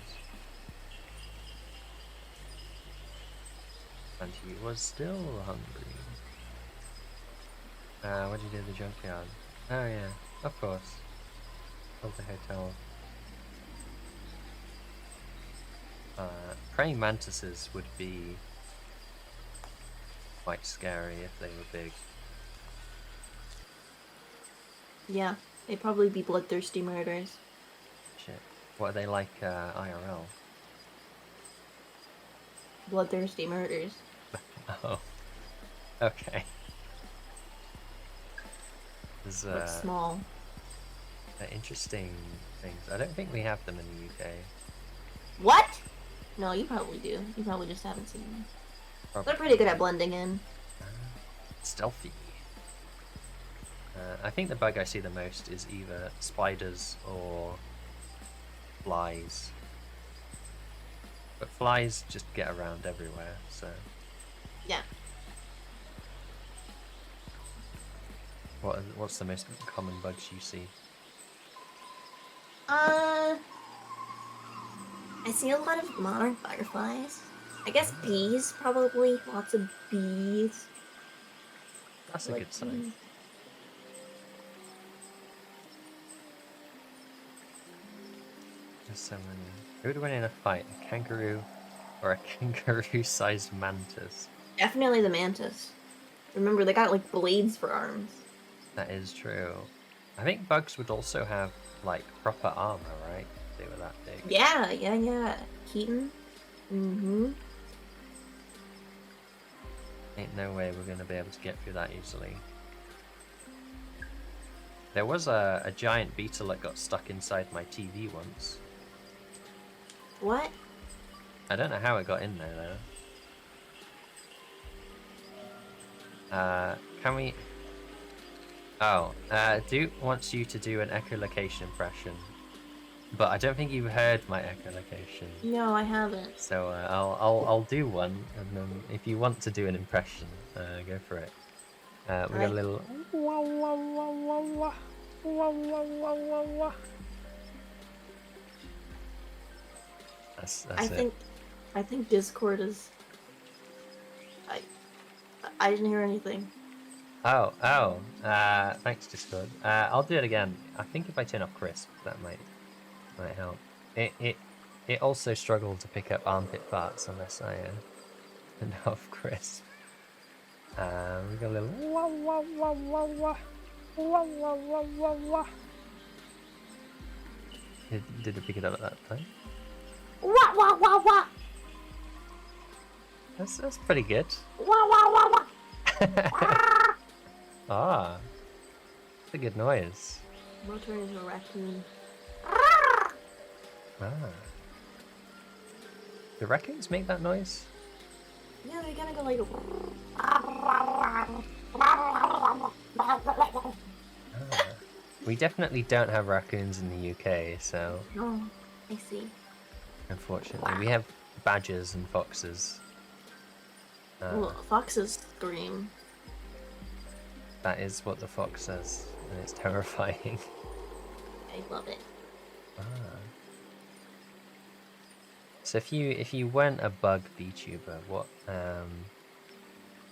And he was still hungry. What did you do at the junkyard? Oh yeah, of course. Built a hotel. Praying mantises would be quite scary if they were big. Yeah, they'd probably be bloodthirsty murders. Shit. What are they like IRL? Bloodthirsty murders. Oh. Okay. There's But small. interesting things. I don't think we have them in the UK. What? No, you probably do. You probably just haven't seen them. They're pretty good at blending in. Stealthy. I think the bug I see the most is either spiders or flies. But flies just get around everywhere, so... Yeah. What's the most common bugs you see? I see a lot of modern fireflies. I guess bees, probably. Lots of bees. That's a Like good sign. bees. There's so many. Who would win in a fight, a kangaroo or a kangaroo-sized mantis? Definitely the mantis. Remember, they got like blades for arms. That is true. I think bugs would also have like proper armor, right? If they were that big. Yeah. Keaton. Mm-hmm. Ain't no way we're gonna be able to get through that easily. There was a giant beetle that got stuck inside my TV once. What? I don't know how it got in there though. Can we? Oh, Duke wants you to do an echolocation impression, but I don't think you've heard my echolocation. No, I haven't. So I'll do one, and then if you want to do an impression, go for it. We got a little. That's it. I think Discord is. I didn't hear anything. Oh. Thanks, Discord. I'll do it again. I think if I turn off crisp, that might help. It also struggled to pick up armpit farts unless I turn off crisp. We got a little. Did it pick it up at that time? Wah! That's pretty good. Wah! Ah, it's a good noise. Motor is a raccoon. Ah. Do raccoons make that noise? Yeah, they're gonna go like. Ah. We definitely don't have raccoons in the UK, so Oh, I see. unfortunately, we have badgers and foxes. Well, foxes scream. That is what the fox says, and it's terrifying. I love it. Ah. So if you weren't a bug VTuber,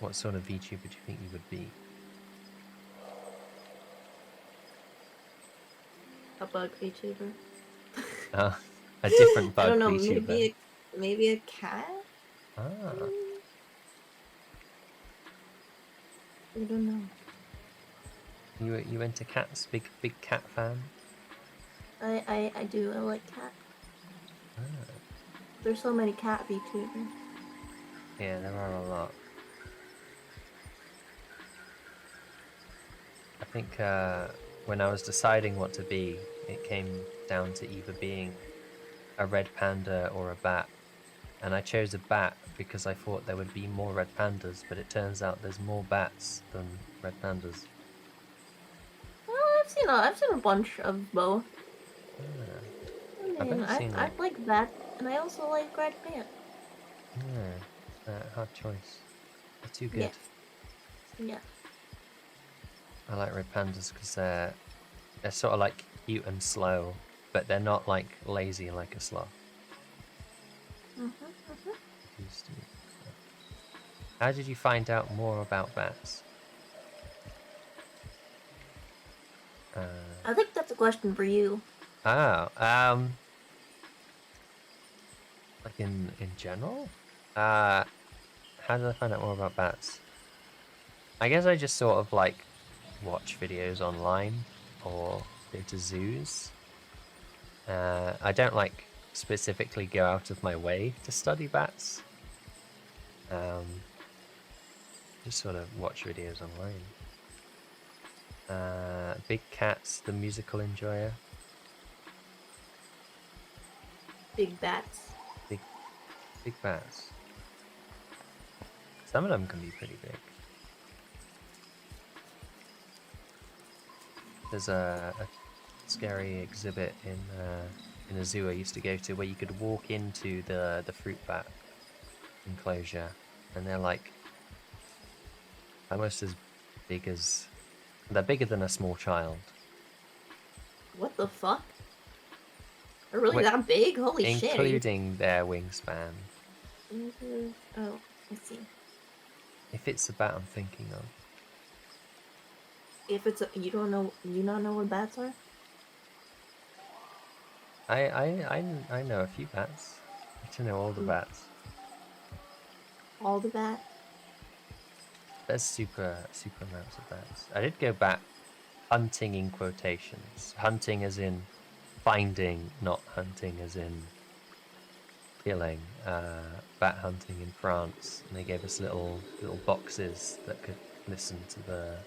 what sort of VTuber do you think you would be? A bug VTuber. A different bug I don't know. VTuber. Maybe a cat. Ah. I don't know. You into cats? Big cat fan? I do. I like cat. Ah. There's so many cat VTubers. Yeah, there are a lot. I think when I was deciding what to be, it came down to either being a red panda or a bat. And I chose a bat because I thought there would be more red pandas, but it turns out there's more bats than red pandas. Well, I've seen a bunch of both. Yeah. I mean, I've seen I like that, and I also like red panda. Yeah, hard choice. They're too good. Yeah. I like red pandas because they're sort of like cute and slow, but they're not like lazy like a sloth. How did you find out more about bats? I think that's a question for you. Like in general? How did I find out more about bats? I guess I just sort of like watch videos online or go to zoos. I don't like specifically go out of my way to study bats. Just sort of watch videos online. Big Cats, the musical enjoyer. Big bats. Big bats. Some of them can be pretty big. There's a scary exhibit in a zoo I used to go to where you could walk into the fruit bat enclosure, and they're like almost as big as they're bigger than a small child. What the fuck? They're really Wait, that big? Holy shit. including their wingspan. Oh, I see. If it's the bat I'm thinking of. If it's you don't know, you not know what bats are? I know a few bats. I don't know all the bats. All the bat? There's super amounts of bats. I did go bat hunting in quotations. Hunting as in finding, not hunting as in killing. Bat hunting in France, and they gave us little boxes that could listen to the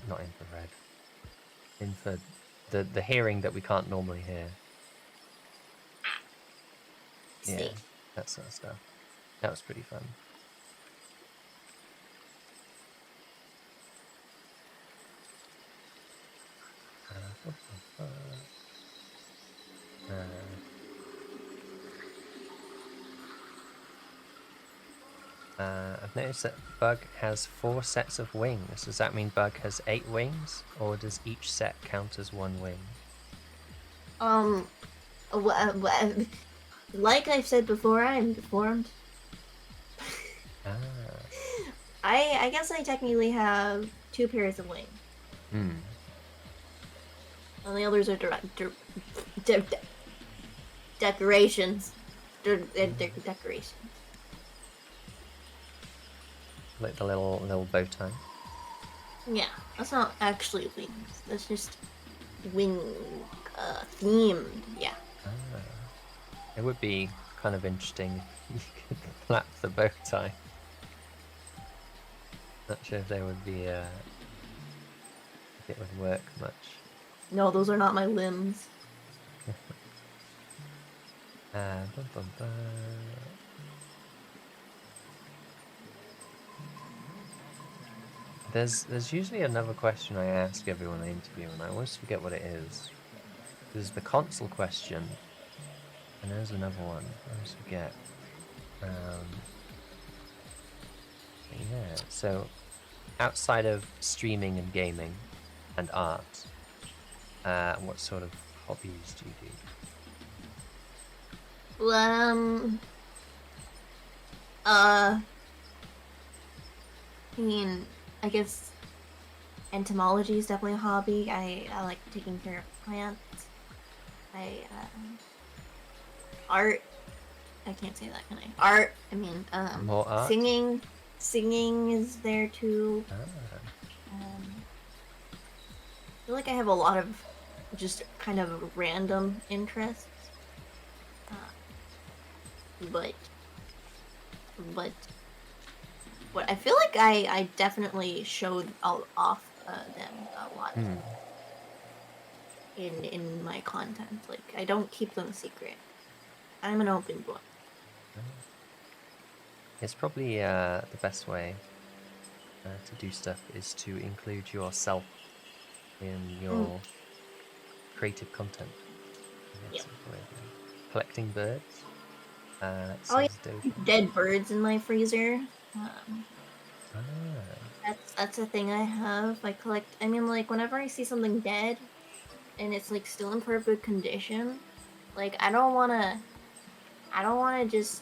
not infrared, the hearing that we can't normally hear. Yeah, See. that sort of stuff. That was pretty fun. I've noticed that Bug has 4 sets of wings. Does that mean Bug has 8 wings, or does each set count as 1 wing? Like I've said before, I'm deformed. Ah. I guess I technically have 2 pairs of wings. Hmm. And the others are decorations. Decorations. Like the little bow tie. Yeah, that's not actually wings. That's just wing themed. Yeah. Ah. It would be kind of interesting if you could flap the bow tie. Not sure if there would be if it would work much. No, those are not my limbs. Bum, bum, bum. There's usually another question I ask everyone I interview, and I always forget what it is. There's the console question, and there's another one. I always forget. Yeah. So, outside of streaming and gaming, and art, what sort of hobbies do you do? I mean, I guess entomology is definitely a hobby. I like taking care of plants. Art. I can't say that, can I? Art. I mean, More art? Singing is there too. Ah. I feel like I have a lot of just kind of random interests. But I feel like I definitely showed off them a lot in my content. Like, I don't keep them a secret. I'm an open book. It's probably the best way to do stuff is to include yourself in your creative content. Yep. Collecting birds. Oh, yeah. Dead birds in my freezer. That's a thing I have. I collect. I mean, like, whenever I see something dead, and it's like still in perfect condition, like I don't wanna just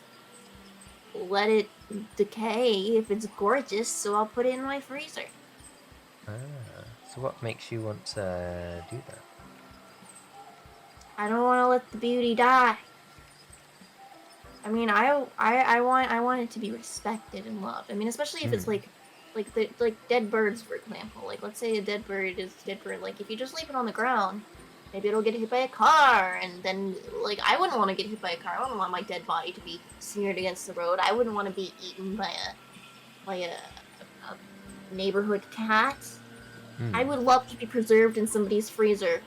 let it decay if it's gorgeous. So I'll put it in my freezer. So what makes you want to do that? I don't want to let the beauty die. I mean, I want it to be respected and loved. I mean, especially if it's like dead birds, for example. Like, let's say a dead bird is dead bird. Like, if you just leave it on the ground, maybe it'll get hit by a car, and then like I wouldn't want to get hit by a car. I wouldn't want my dead body to be smeared against the road. I wouldn't want to be eaten by a neighborhood cat. I would love to be preserved in somebody's freezer.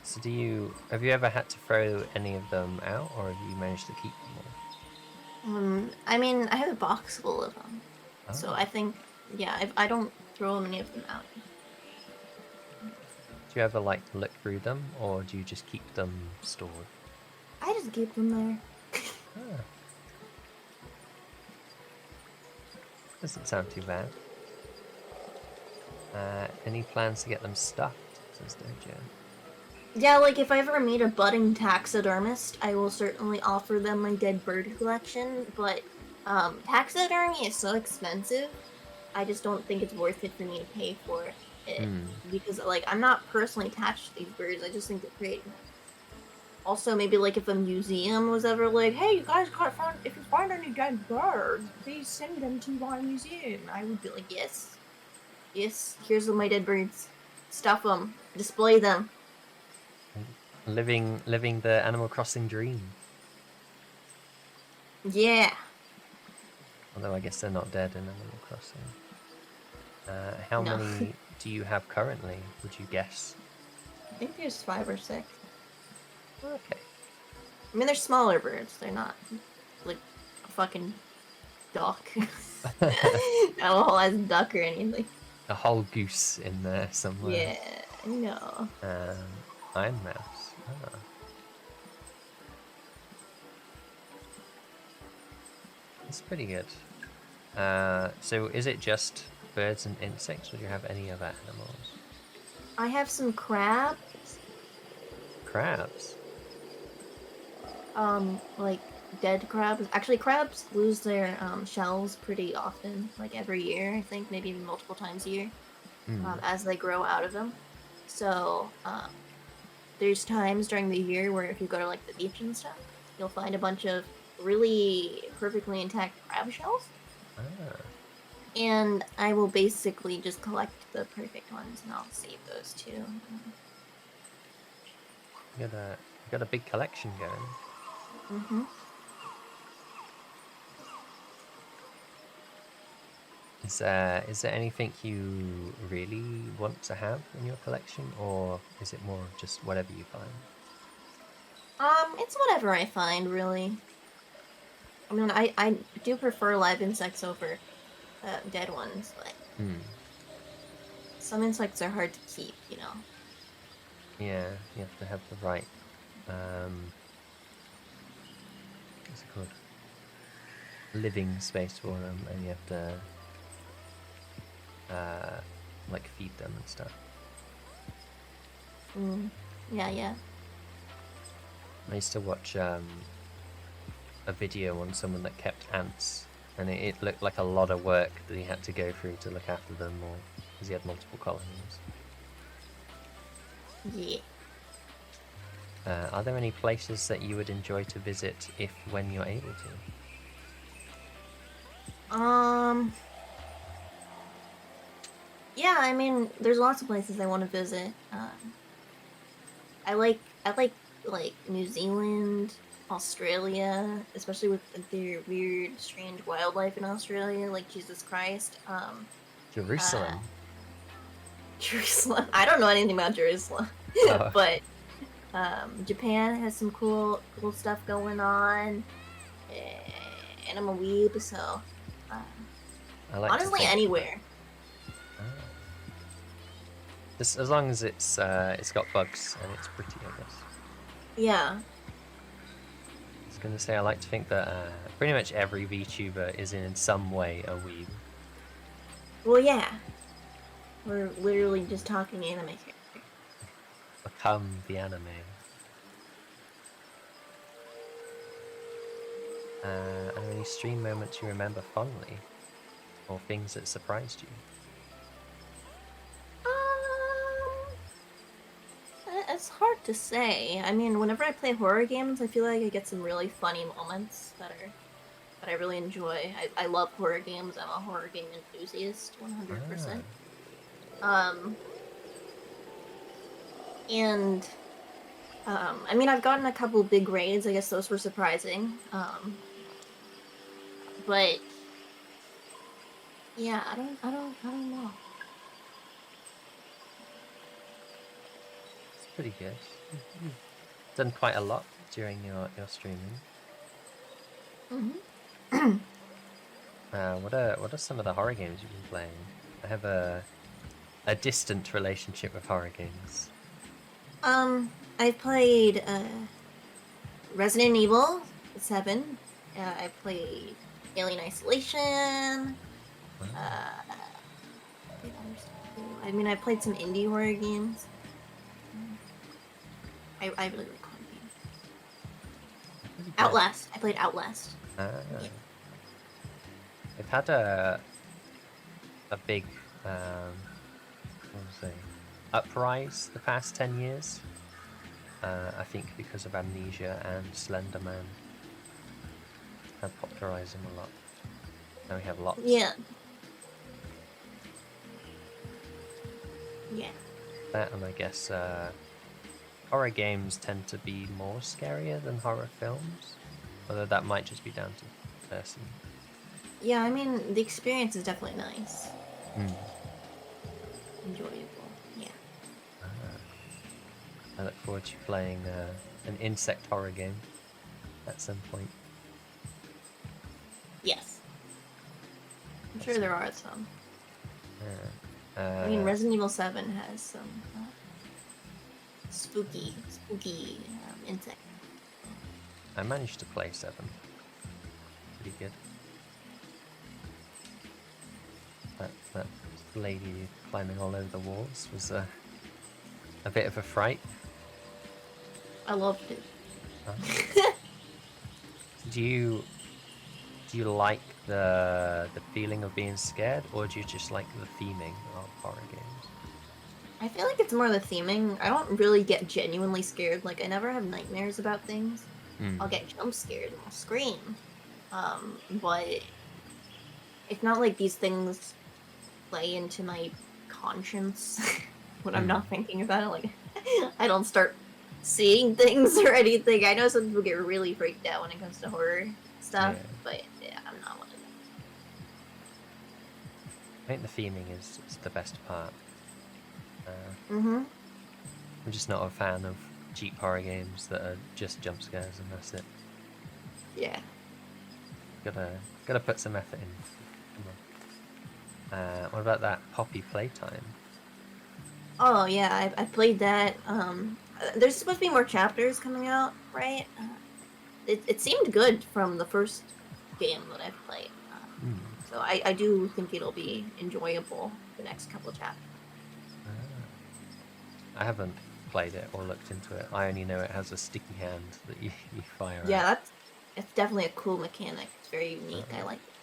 So have you ever had to throw any of them out, or have you managed to keep them all? I mean, I have a box full of them. So I think, yeah, I don't throw any of them out. Do you ever like to look through them, or do you just keep them stored? I just keep them there. Doesn't sound too bad. Any plans to get them stuffed? Says Dojo. Yeah, like if I ever meet a budding taxidermist, I will certainly offer them my dead bird collection, but taxidermy is so expensive. I just don't think it's worth it for me to pay for it Hmm. because like I'm not personally attached to these birds. I just think they're pretty. Also, maybe like if a museum was ever like, "Hey, you guys gotta find if you find any dead birds, please send them to our museum," I would be like, "Yes, yes. Here's my dead birds. Stuff them, display them." Living the Animal Crossing dream. Yeah. Although I guess they're not dead in Animal Crossing. How No. many do you have currently, would you guess? I think there's 5 or 6. Okay. I mean, they're smaller birds. They're not like a fucking duck. Not a whole ass duck or anything. A whole goose in there somewhere. Yeah, no. Iron mouse. Ah. That's pretty good. So is it just birds and insects, or do you have any other animals? I have some crabs. Crabs? Like dead crabs. Actually, crabs lose their shells pretty often, like every year. I think maybe even multiple times a year, as they grow out of them. So there's times during the year where if you go to like the beach and stuff, you'll find a bunch of really perfectly intact crab shells. Ah. And I will basically just collect the perfect ones, and I'll save those too. You got a big collection going. Mm-hmm. Is there anything you really want to have in your collection, or is it more just whatever you find? It's whatever I find, really. I mean, I do prefer live insects over dead ones, but some insects are hard to keep, you know. Yeah, you have to have the right what's it called? Living space for them, and you have to like feed them and stuff. Yeah. I used to watch a video on someone that kept ants, and it looked like a lot of work that he had to go through to look after them, or because he had multiple colonies. Yeah. Are there any places that you would enjoy to visit when you're able to? Yeah, I mean, there's lots of places I want to visit. I like like New Zealand, Australia, especially with their weird, strange wildlife in Australia, like Jesus Christ. Jerusalem. Jerusalem. I don't know anything about Jerusalem, Oh. but Japan has some cool stuff going on, and I'm a weeb, so I like honestly anywhere. Just as long as it's got bugs and it's pretty, I guess. Yeah. I was gonna say I like to think that pretty much every VTuber is in some way a weeb. Well, yeah. We're literally just talking anime here. Become the anime. Are there any stream moments you remember fondly, or things that surprised you? It's hard to say. I mean, whenever I play horror games, I feel like I get some really funny moments that I really enjoy. I love horror games. I'm a horror game enthusiast, 100%. And I mean, I've gotten a couple big raids. I guess those were surprising. But yeah, I don't know. It's pretty good. You've done quite a lot during your streaming. What are some of the horror games you've been playing? I have a distant relationship with horror games. I played Resident Evil 7. I played Alien Isolation. I mean, I played some indie horror games. I really like horror games. Really good. Outlast. I played Outlast. Ah. Yeah. They've had a big what was it, uprise the past 10 years. I think because of Amnesia and Slender Man have popularized them a lot. Now we have lots. Yeah. Yeah. That, and I guess horror games tend to be more scarier than horror films. Although that might just be down to person. Yeah, I mean, the experience is definitely nice. Enjoyable. Yeah. I look forward to playing an insect horror game at some point. Yes. I'm sure there are some. Yeah. I mean, Resident Evil 7 has some spooky insect. I managed to play 7. Pretty good. That lady climbing all over the walls was a bit of a fright. I loved it. Do you like the feeling of being scared, or do you just like the theming of horror games? I feel like it's more the theming. I don't really get genuinely scared. Like, I never have nightmares about things. I'll get jump scared and I'll scream. But it's not like these things play into my conscience when I'm not thinking about it. Like, I don't start seeing things or anything. I know some people get really freaked out when it comes to horror stuff, but yeah, I'm not one of them. I think the theming is the best part. Mm-hmm. I'm just not a fan of cheap horror games that are just jump scares and that's it. Yeah. Gotta put some effort in. Come on. What about that Poppy Playtime? Oh yeah, I played that. There's supposed to be more chapters coming out, right? It seemed good from the first game that I've played. So I do think it'll be enjoyable the next couple chapters. I haven't played it or looked into it. I only know it has a sticky hand that you fire Yeah, at. it's definitely a cool mechanic. It's very unique. I like it.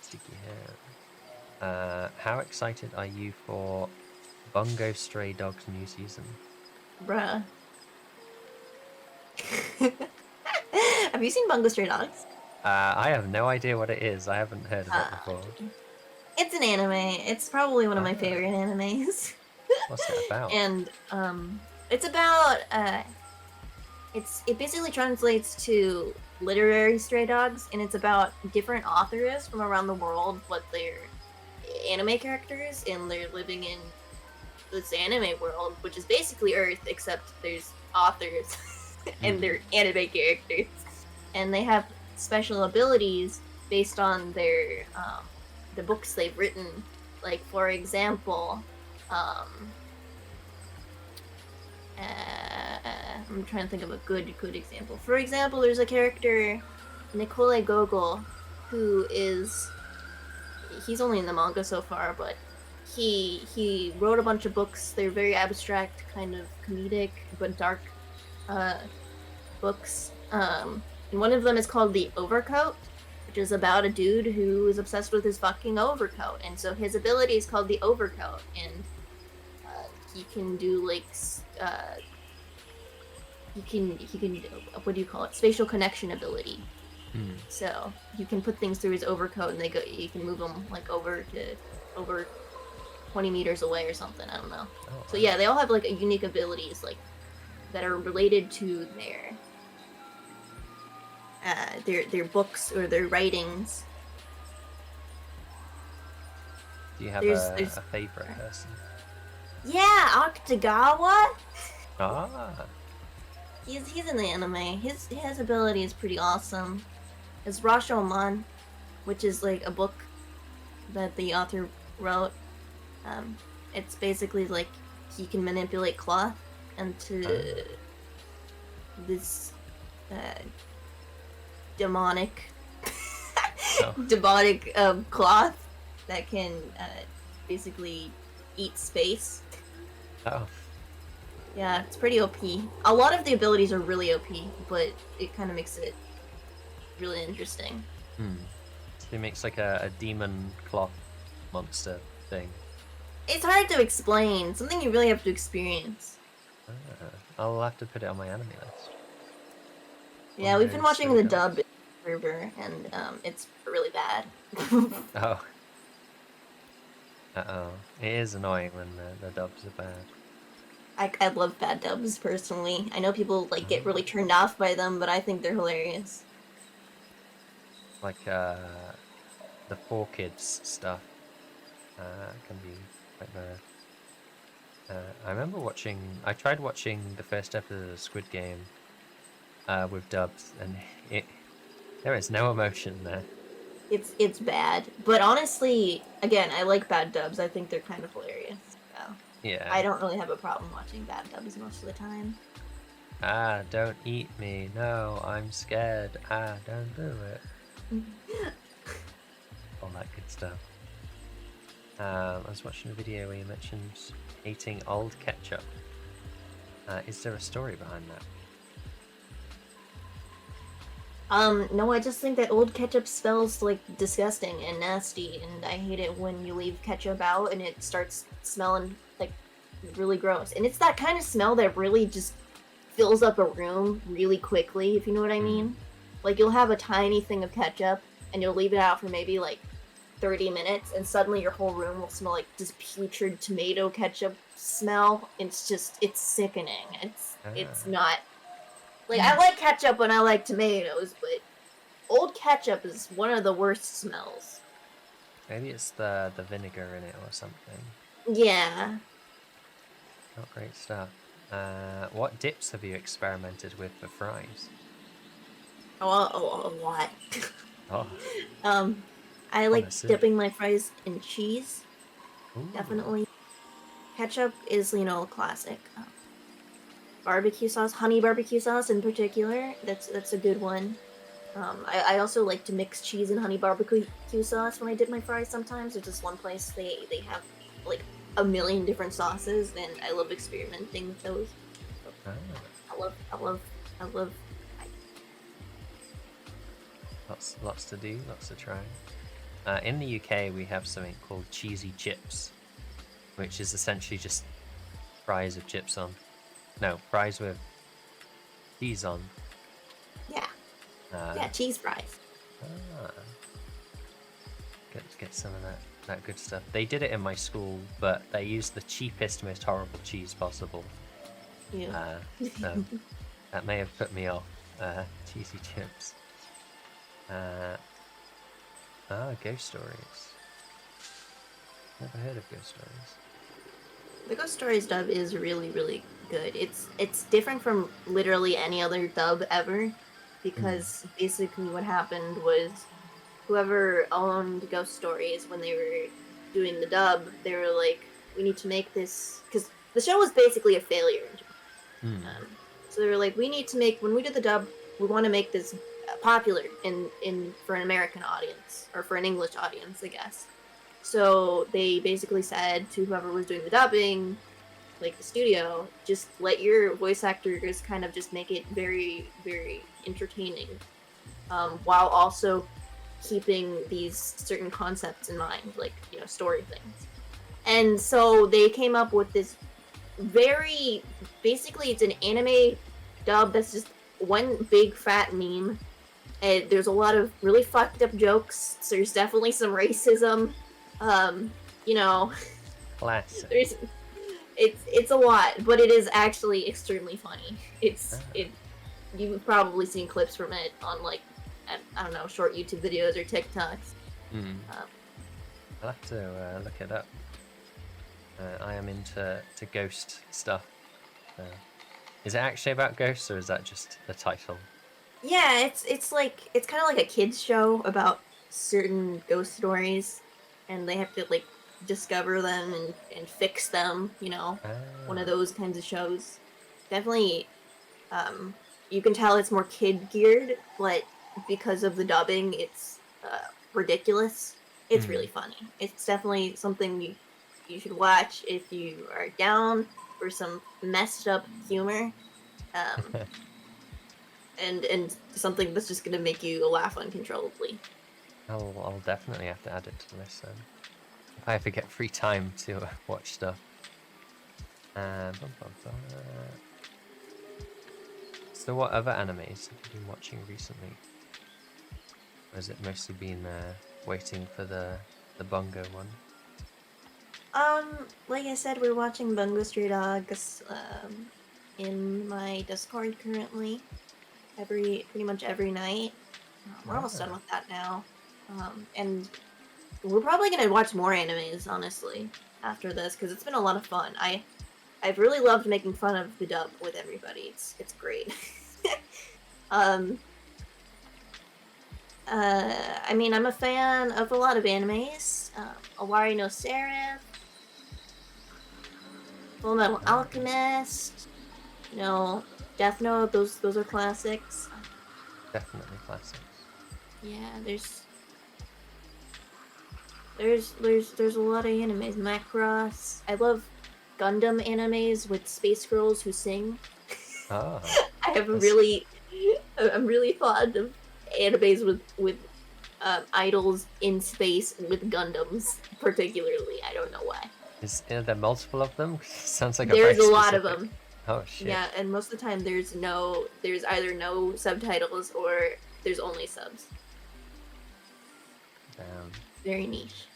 Sticky hand. How excited are you for Bungo Stray Dogs new season? Bruh. Have you seen Bungo Stray Dogs? I have no idea what it is. I haven't heard of it before. It's an anime. It's probably one of my favorite animes. What's it about? And it's about it basically translates to literary stray dogs, and it's about different authors from around the world, but they're anime characters, and they're living in this anime world, which is basically Earth, except there's authors and they're anime characters, and they have special abilities based on their the books they've written. Like, for example, I'm trying to think of a good example. For example, there's a character, Nicole Gogol, who he's only in the manga so far, but he wrote a bunch of books. They're very abstract, kind of comedic, but dark books. And one of them is called The Overcoat, which is about a dude who is obsessed with his fucking overcoat, and so his ability is called the Overcoat, and he can do like he can what do you call it? Spatial connection ability. So you can put things through his overcoat, and you can move them like over 20 meters away or something. I don't know. Oh, So yeah, they all have like unique abilities like that are related to their books or their writings. Do you have there's- a favorite person? Yeah, Akutagawa. Ah, He's in the anime. His ability is pretty awesome. It's Rashomon, which is like a book that the author wrote. It's basically like he can manipulate cloth into this demonic demonic cloth that can basically eat space. oh, Yeah, it's pretty OP. A lot of the abilities are really OP, but it kind of makes it really interesting. Hmm. So he makes like a demon cloth monster thing. It's hard to explain. Something you really have to experience. Ah, I'll have to put it on my anime list. Yeah, we've been Wondering watching the so dub server, and it's really bad. Oh. Uh-oh. It is annoying when the dubs are bad. I love bad dubs personally. I know people like get really turned off by them, but I think they're hilarious. Like the 4Kids stuff can be quite bad. I remember I tried watching the first episode of Squid Game with dubs, and there is no emotion there. It's bad, but honestly, again, I like bad dubs. I think they're kind of hilarious. So Yeah. I don't really have a problem watching bad dubs most of the time. Ah, don't eat me. No, I'm scared. Ah, don't do it. All that good stuff. I was watching a video where you mentioned eating old ketchup. Is there a story behind that? No, I just think that old ketchup smells like disgusting and nasty, and I hate it when you leave ketchup out and it starts smelling like really gross. And it's that kind of smell that really just fills up a room really quickly, if you know what I mean. Like you'll have a tiny thing of ketchup and you'll leave it out for maybe like 30 minutes and suddenly your whole room will smell like this putrid tomato ketchup smell. It's sickening. It's not like I like ketchup and I like tomatoes, but old ketchup is one of the worst smells. Maybe it's the vinegar in it or something. Yeah. Not great stuff. What dips have you experimented with for fries? Oh, a lot. Oh, I like Honestly. dipping my fries in cheese. ooh. Definitely. Ketchup is, a classic. Barbecue sauce, honey barbecue sauce in particular, that's a good one. I also like to mix cheese and honey barbecue sauce when I dip my fries sometimes. There's just one place they have like a million different sauces, and I love experimenting with those. Ah, I love. lots to do, lots to try. In the UK, we have something called cheesy chips, which is essentially just fries with chips on. No, fries with cheese on. Yeah. Uh, Yeah, cheese fries. Ah, get some of that good stuff. They did it in my school, but they used the cheapest, most horrible cheese possible. Yeah. So that may have put me off cheesy chips. Ghost stories. Never heard of ghost stories. The Ghost Stories dub is really, really good. It's different from literally any other dub ever, because basically what happened was whoever owned Ghost Stories when they were doing the dub, they were like, we need to make this, because the show was basically a failure. So they were like, we need to make, when we do the dub, we want to make this popular for an American audience, or for an English audience, I guess. So they basically said to whoever was doing the dubbing, like the studio, just let your voice actors kind of just make it very, very entertaining, while also keeping these certain concepts in mind, like, story things. And so they came up with this basically it's an anime dub that's just one big fat meme. And there's a lot of really fucked up jokes. So there's definitely some racism. Classic. It's a lot, but it is actually extremely funny. You've probably seen clips from it on like, I don't know, short YouTube videos or TikToks. I'll have to look it up. I am into ghost stuff. Is it actually about ghosts, or is that just the title? Yeah, it's kind of like a kids show about certain ghost stories, and they have to like discover them and fix them. One of those kinds of shows. Definitely, you can tell it's more kid geared, but because of the dubbing, it's ridiculous. It's really funny. It's definitely something you should watch if you are down for some messed up humor, um, and something that's just gonna make you laugh uncontrollably. I'll definitely have to add it to the list then. If I ever get free time to watch stuff. Bum, bum, bum. So what other animes have you been watching recently? Or has it mostly been waiting for the Bungo one? Like I said, we're watching Bungo Stray Dogs in my Discord currently. Pretty much every night. We're almost done with that now. And we're probably gonna watch more animes, honestly, after this, because it's been a lot of fun. I've really loved making fun of the dub with everybody. It's great. I mean, I'm a fan of a lot of animes. Awari no Seraph, Full Metal Alchemist, you know, Death Note. Those are classics. Definitely classics. Yeah, there's a lot of animes. Macross. I love Gundam animes with space girls who sing. Oh, I'm really fond of animes with idols in space with Gundams, particularly. I don't know why. are there multiple of them? Sounds like There's a very a lot of specific... them. Oh shit. Yeah, and most of the time there's either no subtitles or there's only subs. Damn. Very niche.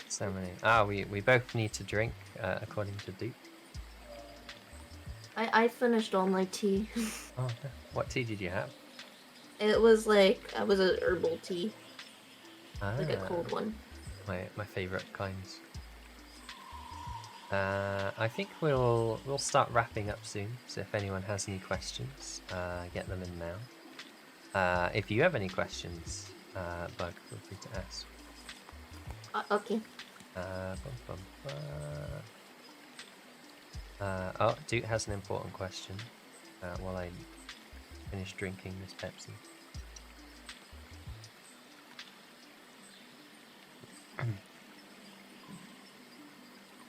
So many. We both need to drink, according to Duke. I finished all my tea. Oh, what tea did you have? It was an herbal tea, like a Ah, cold one. my favorite kinds. I think we'll start wrapping up soon. So if anyone has any questions, get them in now. If you have any questions, Bug, feel free to ask. Okay. Bum, bum, oh, Duke has an important question. While I finish drinking this Pepsi.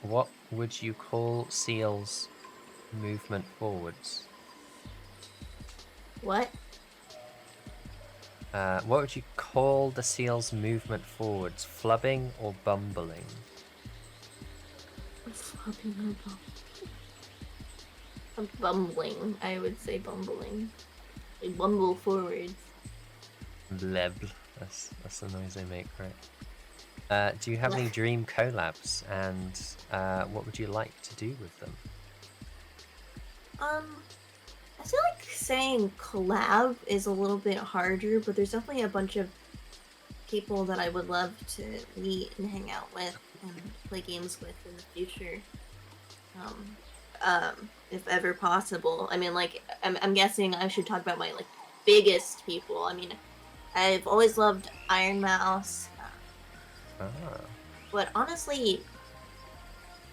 What would you call Seal's movement forwards? What? What would you call the seal's movement forwards? Flubbing or bumbling? Flubbing or bumbling? Bumbling. I would say bumbling. They bumble forwards. Bleb. That's the noise they make, right? Do you have any dream collabs, and what would you like to do with them? I feel like saying collab is a little bit harder, but there's definitely a bunch of people that I would love to meet and hang out with and play games with in the future. If ever possible. I mean, like, I'm guessing I should talk about my, like, biggest people. I mean, I've always loved Iron Mouse. But honestly,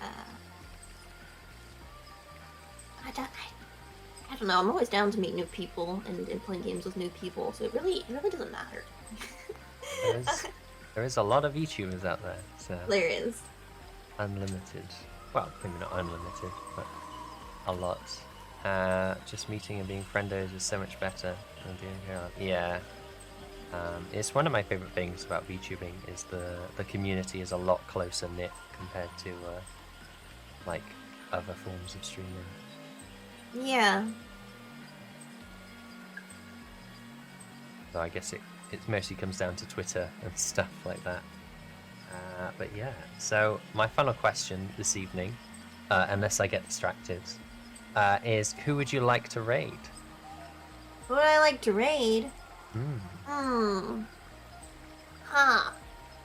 I don't know. I'm always down to meet new people and play games with new people, so it really doesn't matter. There is a lot of VTubers out there. So There is. unlimited. Well, maybe not unlimited, but a lot. Just meeting and being friendos is so much better than doing collab. Yeah. It's one of my favorite things about VTubing is the community is a lot closer knit compared to like other forms of streaming. Yeah. So I guess it mostly comes down to Twitter and stuff like that. But yeah, so my final question this evening, unless I get distracted, is who would you like to raid? Who would I like to raid?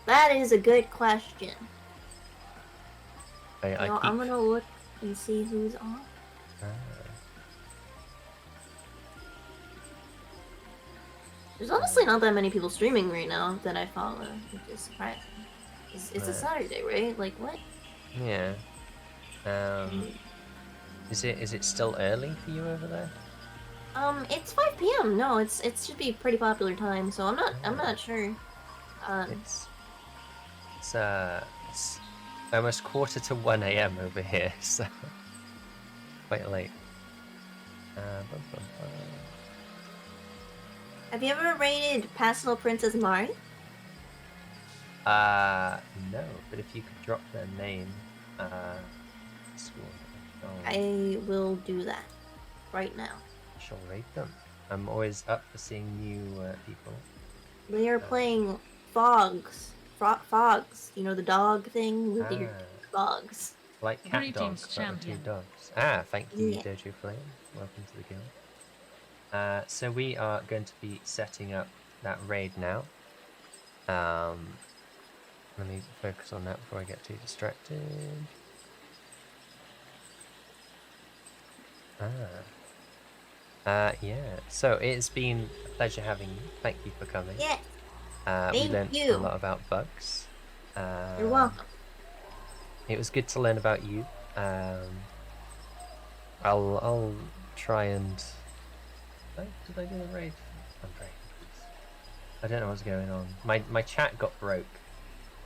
That is a good question. I'm gonna look and see who's on. There's honestly not that many people streaming right now that I follow, which is surprising. It's a Saturday, right? Like, what? Yeah. Is it still early for you over there? It's 5 p.m. No, it should be a pretty popular time, so I'm not sure. It's almost 1:45 a.m. over here, so quite late. Have you ever rated Pastel Princess Mari? No, but if you could drop their name, school, I will do that right now. I shall rate them. I'm always up for seeing new people. They are playing Fogs. Fogs. You know the dog thing with your dogs. Like cat Greetings, dogs, but with two champion. dogs. Thank you, Yeah. Dojo Flame. Welcome to the guild. So we are going to be setting up that raid now. Let me focus on that before I get too distracted. Yeah. So it's been a pleasure having you. Thank you for coming. Yeah. We Thank learned you. a lot about bugs. You're welcome. It was good to learn about you. I'll try and. Did I do the raid? I'm very confused. I don't know what's going on. My chat got broke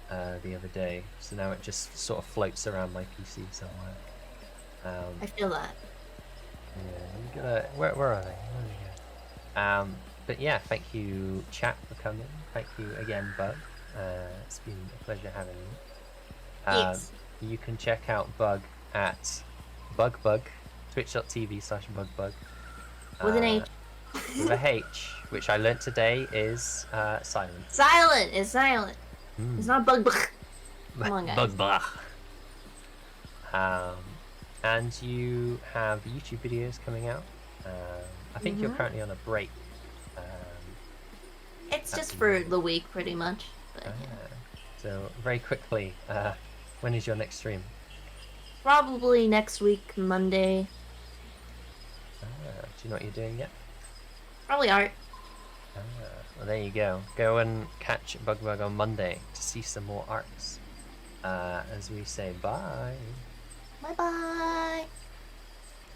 the other day, so now it just sort of floats around my PC somewhere. I feel that. Yeah, where are they? Where are they going? But yeah, thank you, chat, for coming. Thank you again, Bug. It's been a pleasure having you. Yes. You can check out Bug at BugBugh, twitch.tv/BugBugh. With an H. With a H, which I learnt today is silent. Silent. It's silent. It's not BugBugh. Come on, guys. BugBugh. And you have YouTube videos coming out. I think you're currently on a break. It's just for the week, pretty much. But, yeah. So very quickly, when is your next stream? Probably next week, Monday. Do you know what you're doing yet? Probably art. Well, there you go. Go and catch BugBugh on Monday to see some more arts. As we say bye. Bye bye.